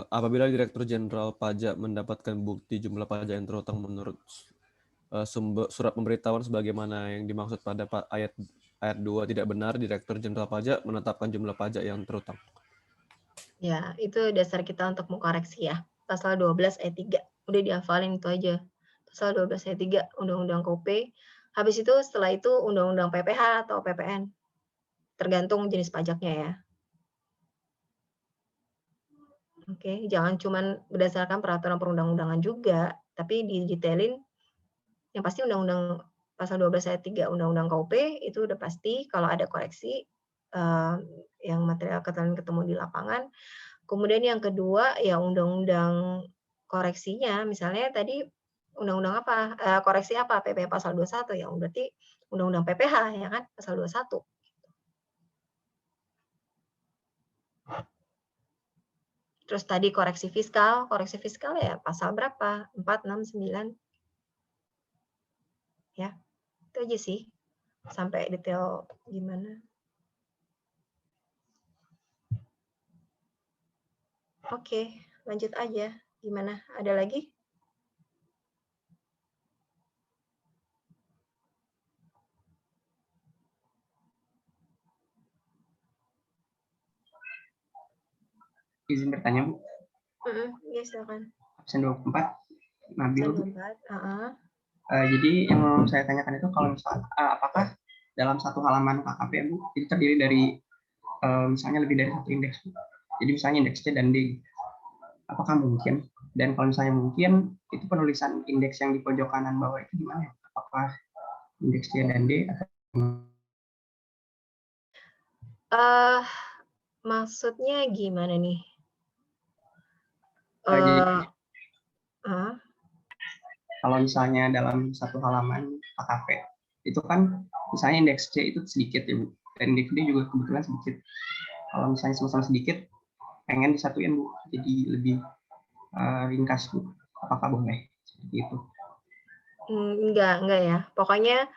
Apabila Direktur Jenderal Pajak mendapatkan bukti jumlah pajak yang terutang menurut surat pemberitahuan sebagaimana yang dimaksud pada ayat 2 tidak benar, Direktur Jenderal Pajak menetapkan jumlah pajak yang terutang. Ya, itu dasar kita untuk mengkoreksi ya. Pasal 12 ayat 3. Udah dihafalin itu aja. Pasal 12 ayat 3 Undang-Undang KUP. Habis itu setelah itu Undang-Undang PPh atau PPN. Tergantung jenis pajaknya ya. Oke, jangan cuman berdasarkan peraturan perundang-undangan juga, tapi didetailin yang pasti Undang-Undang pasal 12 ayat 3 Undang-Undang KUP itu udah pasti kalau ada koreksi yang material kalian ketemu di lapangan. Kemudian yang kedua ya undang-undang koreksinya, misalnya tadi undang-undang apa? Koreksi apa? PPh pasal 21 ya, berarti undang-undang PPh ya kan pasal 21. Terus tadi koreksi fiskal ya pasal berapa? 4, 6, 9. Ya, itu aja sih. Sampai detail gimana. Oke, lanjut aja. Gimana? Ada lagi? Izin bertanya, Bu. Ya, silakan. Absen 24, Nabil, Bu. 24, jadi yang mau saya tanyakan itu kalau misalnya apakah dalam satu halaman KKP, Bu, itu terdiri dari misalnya lebih dari satu indeks, Bu. Jadi misalnya indeks C dan D. Apakah mungkin? Dan kalau misalnya mungkin, itu penulisan indeks yang di pojok kanan bawah itu gimana? Apakah indeks C dan D? Maksudnya gimana nih? Kalau misalnya dalam satu halaman KKP, itu kan misalnya indeks C itu sedikit ya, Bu. Dan indeks D juga kebetulan sedikit. Kalau misalnya sama-sama sedikit, pengen disatuin, Bu. Jadi lebih ringkas, Bu. Apakah boleh? Seperti itu. Enggak ya. Pokoknya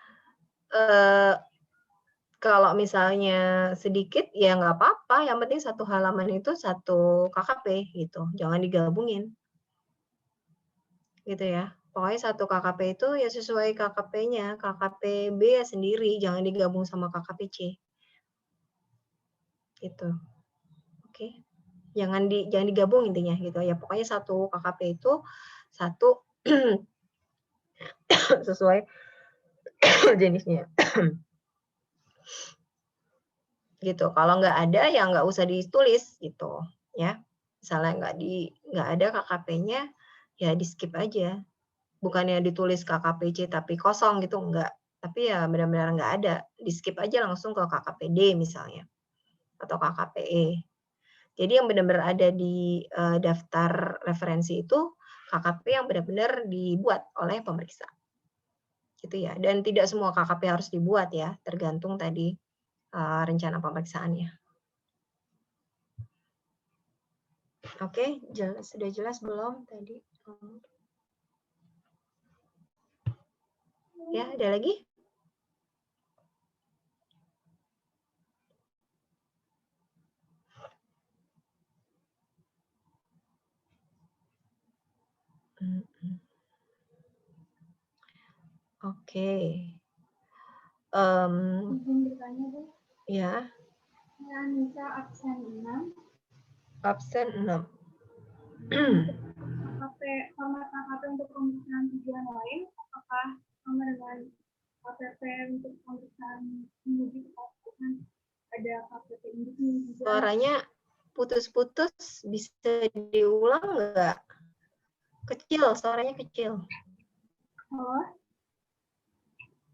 kalau misalnya sedikit ya nggak apa-apa. Yang penting satu halaman itu satu KKP gitu. Jangan digabungin. Gitu ya. Pokoknya satu KKP itu ya sesuai KKP-nya. KKP B ya sendiri, jangan digabung sama KKP C. Gitu. Oke. Jangan digabung intinya gitu ya. Pokoknya satu KKP itu satu sesuai jenisnya. Gitu. Kalau nggak ada ya nggak usah ditulis gitu ya. Misalnya nggak ada KKP-nya ya di skip aja. Bukannya ditulis KKP C tapi kosong gitu, enggak. Tapi ya benar-benar nggak ada. Di skip aja langsung ke KKP D misalnya. Atau KKP E. Jadi yang benar-benar ada di daftar referensi itu KKP yang benar-benar dibuat oleh pemeriksa. Gitu ya. Dan tidak semua KKP harus dibuat ya, tergantung tadi rencana pemeriksaannya. Oke, sudah jelas belum tadi? Ya, ada lagi? Oke. Izin bertanya, Bu. Ya. Anissa absen 6. Absen 6. Format KKP untuk pemeriksaan tujuan lain, apakah sama dengan KPP untuk pemeriksaan menuju kepastian ada KPP induknya juga? Suaranya putus-putus, bisa diulang nggak? Kecil, suaranya kecil. Halo?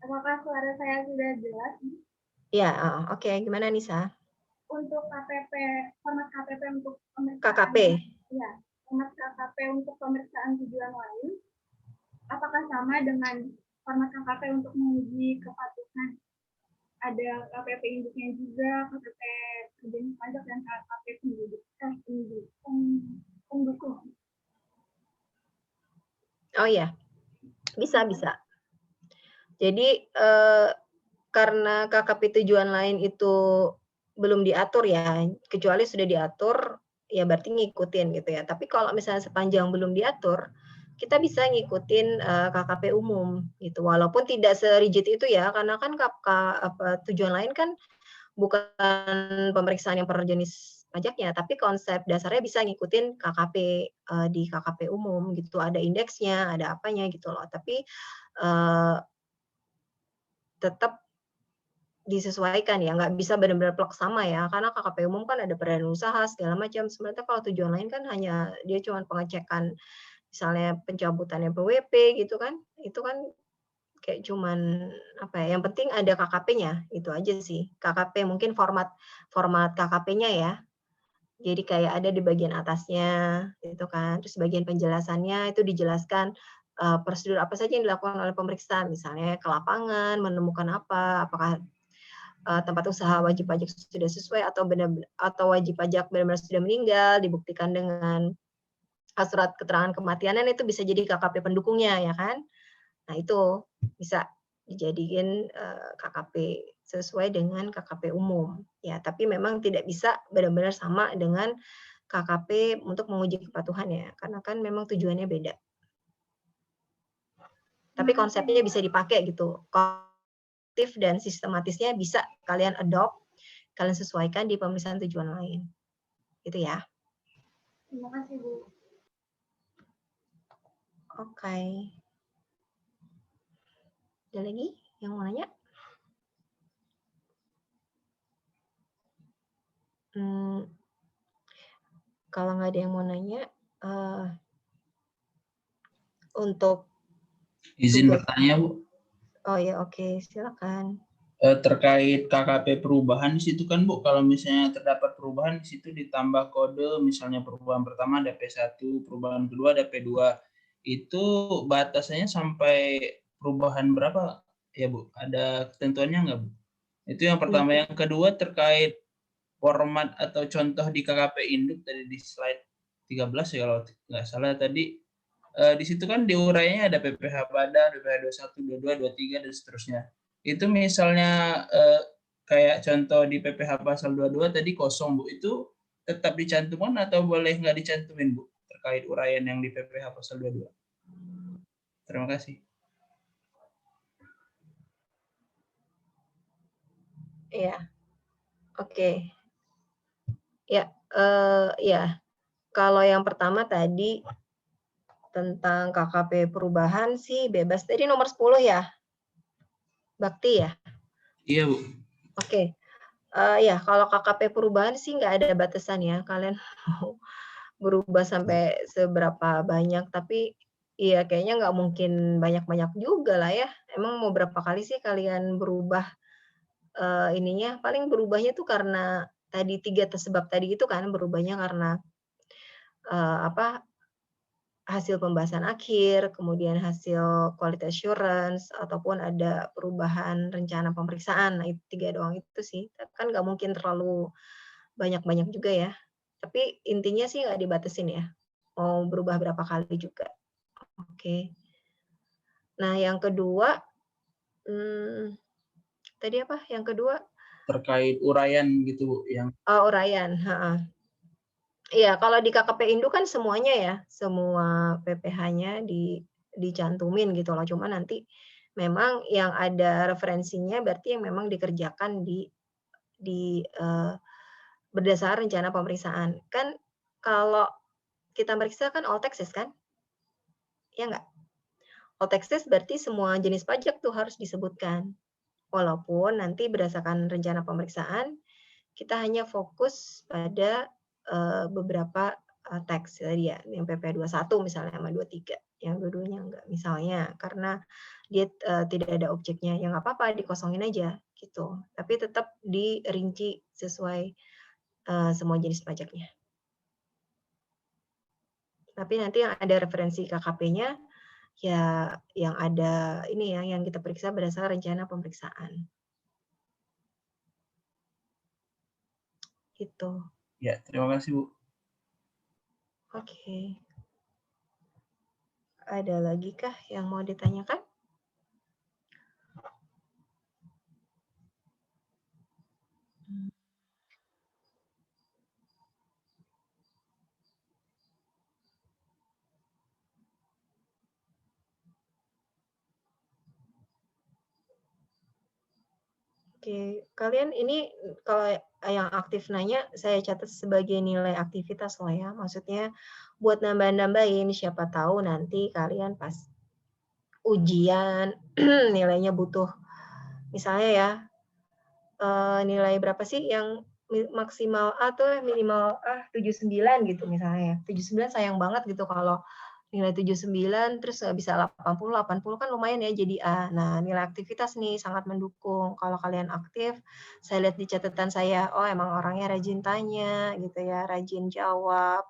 Apakah suara saya sudah jelas? Ya, oke. Gimana Nisa? Untuk KPP, format KPP untuk pemeriksaan. KKP? Ya, format KKP untuk pemeriksaan tujuan lain, apakah sama dengan format KKP untuk menguji kepatuhan? Ada KPP induknya juga, KPP jenis pajak, dan KPP pendukung. Oh ya, bisa. Jadi karena KKP tujuan lain itu belum diatur ya, kecuali sudah diatur, ya berarti ngikutin gitu ya. Tapi kalau misalnya sepanjang belum diatur, kita bisa ngikutin KKP umum gitu. Walaupun tidak serigid itu ya, karena kan tujuan lain kan bukan pemeriksaan yang per jenis pajaknya, tapi konsep dasarnya bisa ngikutin KKP di KKP umum gitu. Ada indeksnya, ada apanya gitu loh. Tapi tetap disesuaikan ya, nggak bisa benar-benar plek sama ya, karena KKP umum kan ada peranan usaha segala macam. Sebenarnya kalau tujuan lain kan hanya dia cuma pengecekan misalnya pencabutan PWP gitu kan, itu kan kayak cuman apa ya, yang penting ada KKP-nya, itu aja sih. KKP mungkin format KKP-nya ya. Jadi kayak ada di bagian atasnya gitu kan, terus bagian penjelasannya itu dijelaskan prosedur apa saja yang dilakukan oleh pemeriksaan, misalnya ke lapangan menemukan apa, apakah tempat usaha wajib pajak sudah sesuai atau wajib pajak benar-benar sudah meninggal, dibuktikan dengan surat keterangan kematian, itu bisa jadi KKP pendukungnya ya kan. Nah itu bisa dijadiin KKP sesuai dengan KKP umum ya, tapi memang tidak bisa benar-benar sama dengan KKP untuk menguji kepatuhan ya, karena kan memang tujuannya beda. Tapi konsepnya bisa dipakai gitu. Kognitif dan sistematisnya bisa kalian adopt, kalian sesuaikan di pemeriksaan tujuan lain. Gitu ya. Terima kasih, Bu. Oke. Ada lagi yang mau nanya? Kalau nggak ada yang mau nanya, untuk Izin tugas. bertanya, Bu. Oh ya, oke, silakan. Terkait KKP perubahan di situ kan, Bu, kalau misalnya terdapat perubahan di situ ditambah kode, misalnya perubahan pertama ada P1, perubahan kedua ada P2. Itu batasannya sampai perubahan berapa ya, Bu? Ada ketentuannya nggak, Bu? Itu yang pertama. Yang kedua terkait format atau contoh di KKP induk tadi di slide 13 ya kalau nggak salah tadi. Di situ kan diurainya ada PPH badan, PPH 21, 22, 23 dan seterusnya. Itu misalnya kayak contoh di PPH pasal 22 tadi kosong, Bu. Itu tetap dicantumkan atau boleh nggak dicantumin, Bu? Terkait uraian yang di PPH pasal 22. Terima kasih. Iya. Oke. Ya, ya. Kalau yang pertama tadi tentang KKP perubahan sih bebas. Tadi nomor 10 ya? Bakti ya? Iya, Bu. Oke. Ya, kalau KKP perubahan sih nggak ada batasan ya. Kalian mau berubah sampai seberapa banyak, tapi iya kayaknya nggak mungkin banyak-banyak juga lah ya. Emang mau berapa kali sih kalian berubah ininya? Paling berubahnya tuh karena tadi 3 sebab tadi itu kan berubahnya karena hasil pembahasan akhir, kemudian hasil quality assurance, ataupun ada perubahan rencana pemeriksaan. Nah, itu 3 doang itu sih. Kan nggak mungkin terlalu banyak-banyak juga ya. Tapi intinya sih nggak dibatasin ya. Mau berubah berapa kali juga. Oke. Nah, yang kedua, tadi apa? Yang kedua? Terkait uraian gitu, Bu. Uraian. Iya, kalau di KKP Induk kan semuanya ya, semua PPH-nya dicantumin gitu loh. Cuma nanti memang yang ada referensinya berarti yang memang dikerjakan berdasarkan rencana pemeriksaan. Kan kalau kita meriksa kan all taxes kan? Ya nggak? All taxes berarti semua jenis pajak tuh harus disebutkan. Walaupun nanti berdasarkan rencana pemeriksaan, kita hanya fokus pada beberapa tax tadi ya, yang PP 21 misalnya sama 23, yang dua-duanya enggak misalnya karena dia tidak ada objeknya, ya nggak apa-apa dikosongin aja gitu. Tapi tetap dirinci sesuai semua jenis pajaknya. Tapi nanti yang ada referensi KKP-nya ya yang ada ini ya yang kita periksa berdasarkan rencana pemeriksaan. Gitu. Ya, terima kasih, Bu. Oke. Ada lagi kah yang mau ditanyakan? Oke, kalian ini kalau yang aktif nanya, saya catat sebagai nilai aktivitas loh ya. Maksudnya buat nambah-nambahin, siapa tahu nanti kalian pas ujian nilainya butuh, misalnya ya, nilai berapa sih yang maksimal A tuh minimal A 79 gitu misalnya. 79 sayang banget gitu kalau nilai 79 terus nggak bisa 80 kan lumayan ya jadi A. Nah, nilai aktivitas nih sangat mendukung. Kalau kalian aktif, saya lihat di catatan saya, oh emang orangnya rajin tanya gitu ya, rajin jawab.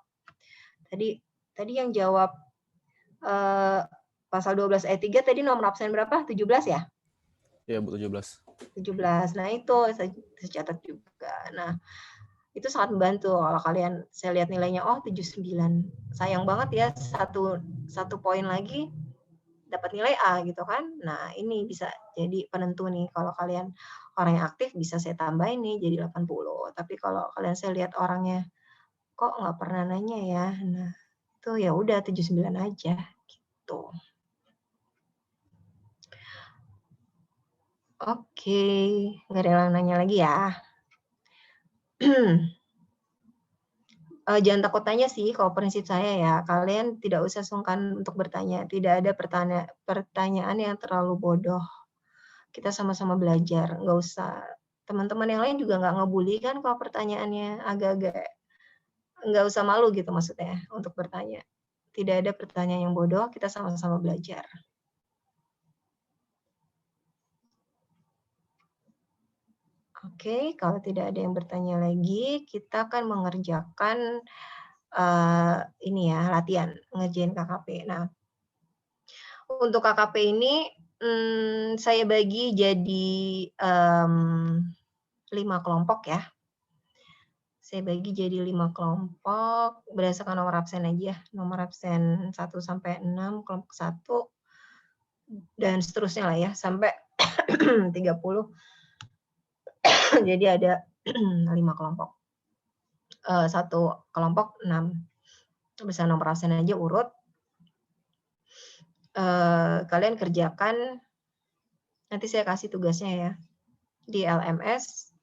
Tadi yang jawab pasal 12 ayat 3 tadi nomor absen berapa? 17 ya? Iya, Bu, 17. 17. Nah, itu saya catat juga. Nah, itu sangat membantu kalau kalian saya lihat nilainya oh 79. Sayang banget ya satu poin lagi dapat nilai A gitu kan. Nah, ini bisa jadi penentu nih kalau kalian orang yang aktif bisa saya tambahin nih jadi 80. Tapi kalau kalian saya lihat orangnya kok nggak pernah nanya ya. Nah, itu ya udah 79 aja gitu. Oke, nggak ada yang nanya lagi ya. Jangan takut tanya sih kalau prinsip saya ya. Kalian tidak usah sungkan untuk bertanya. Tidak ada pertanyaan yang terlalu bodoh. Kita sama-sama belajar, nggak usah. Teman-teman yang lain juga nggak ngebully kan kalau pertanyaannya agak-agak nggak usah malu gitu maksudnya untuk bertanya. Tidak ada pertanyaan yang bodoh, kita sama-sama belajar. Oke, kalau tidak ada yang bertanya lagi, kita akan mengerjakan ini ya, latihan ngerjain KKP. Nah, untuk KKP ini saya bagi jadi 5 kelompok ya. Saya bagi jadi 5 kelompok berdasarkan nomor absen aja. Nomor absen 1 sampai 6, kelompok 1, dan seterusnya lah ya, sampai 30. Jadi ada 5 kelompok. 1 kelompok 6. Bisa nomor absen aja urut. Kalian kerjakan, nanti saya kasih tugasnya ya, di LMS.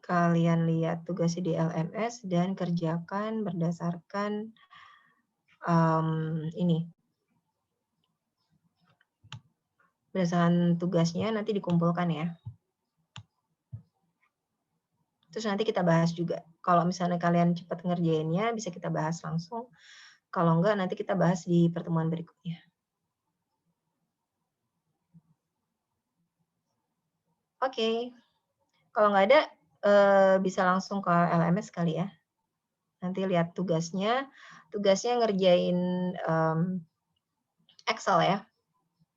Kalian lihat tugasnya di LMS dan kerjakan berdasarkan ini. Berdasarkan tugasnya nanti dikumpulkan ya. Terus nanti kita bahas juga. Kalau misalnya kalian cepat ngerjainnya, bisa kita bahas langsung. Kalau enggak, nanti kita bahas di pertemuan berikutnya. Oke. Kalau nggak ada, bisa langsung ke LMS kali ya. Nanti lihat tugasnya. Tugasnya ngerjain Excel ya.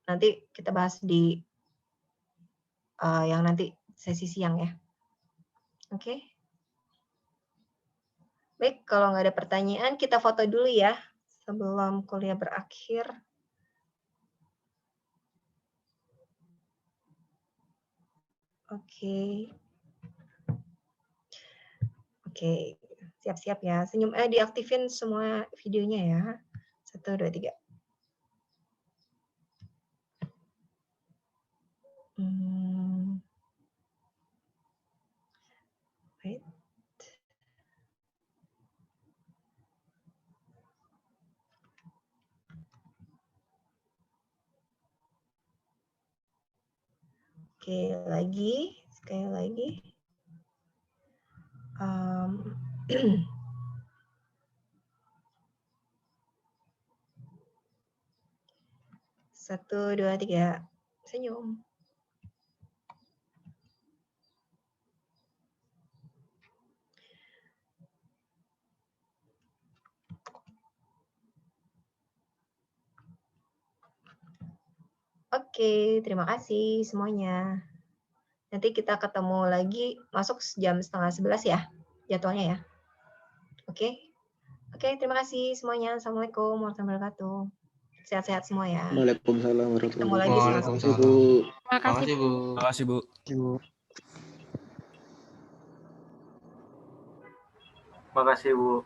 Nanti kita bahas di yang nanti sesi siang ya. Oke. Baik, kalau nggak ada pertanyaan, kita foto dulu ya sebelum kuliah berakhir. Oke. Oke, siap-siap ya. Senyum, diaktifin semua videonya ya. 1, 2, 3. Wait. Oke, sekali lagi. 1, 2, 3. Senyum. Oke, terima kasih semuanya. Nanti kita ketemu lagi masuk jam 10:30 ya, jadwalnya ya. Oke. Oke, terima kasih semuanya. Assalamualaikum warahmatullahi wabarakatuh. Sehat-sehat semua ya. Waalaikumsalam Ketemu warahmatullahi lagi wabarakatuh. setengah 10. Terima kasih, Bu. Terima kasih, Bu. Terima kasih, Bu.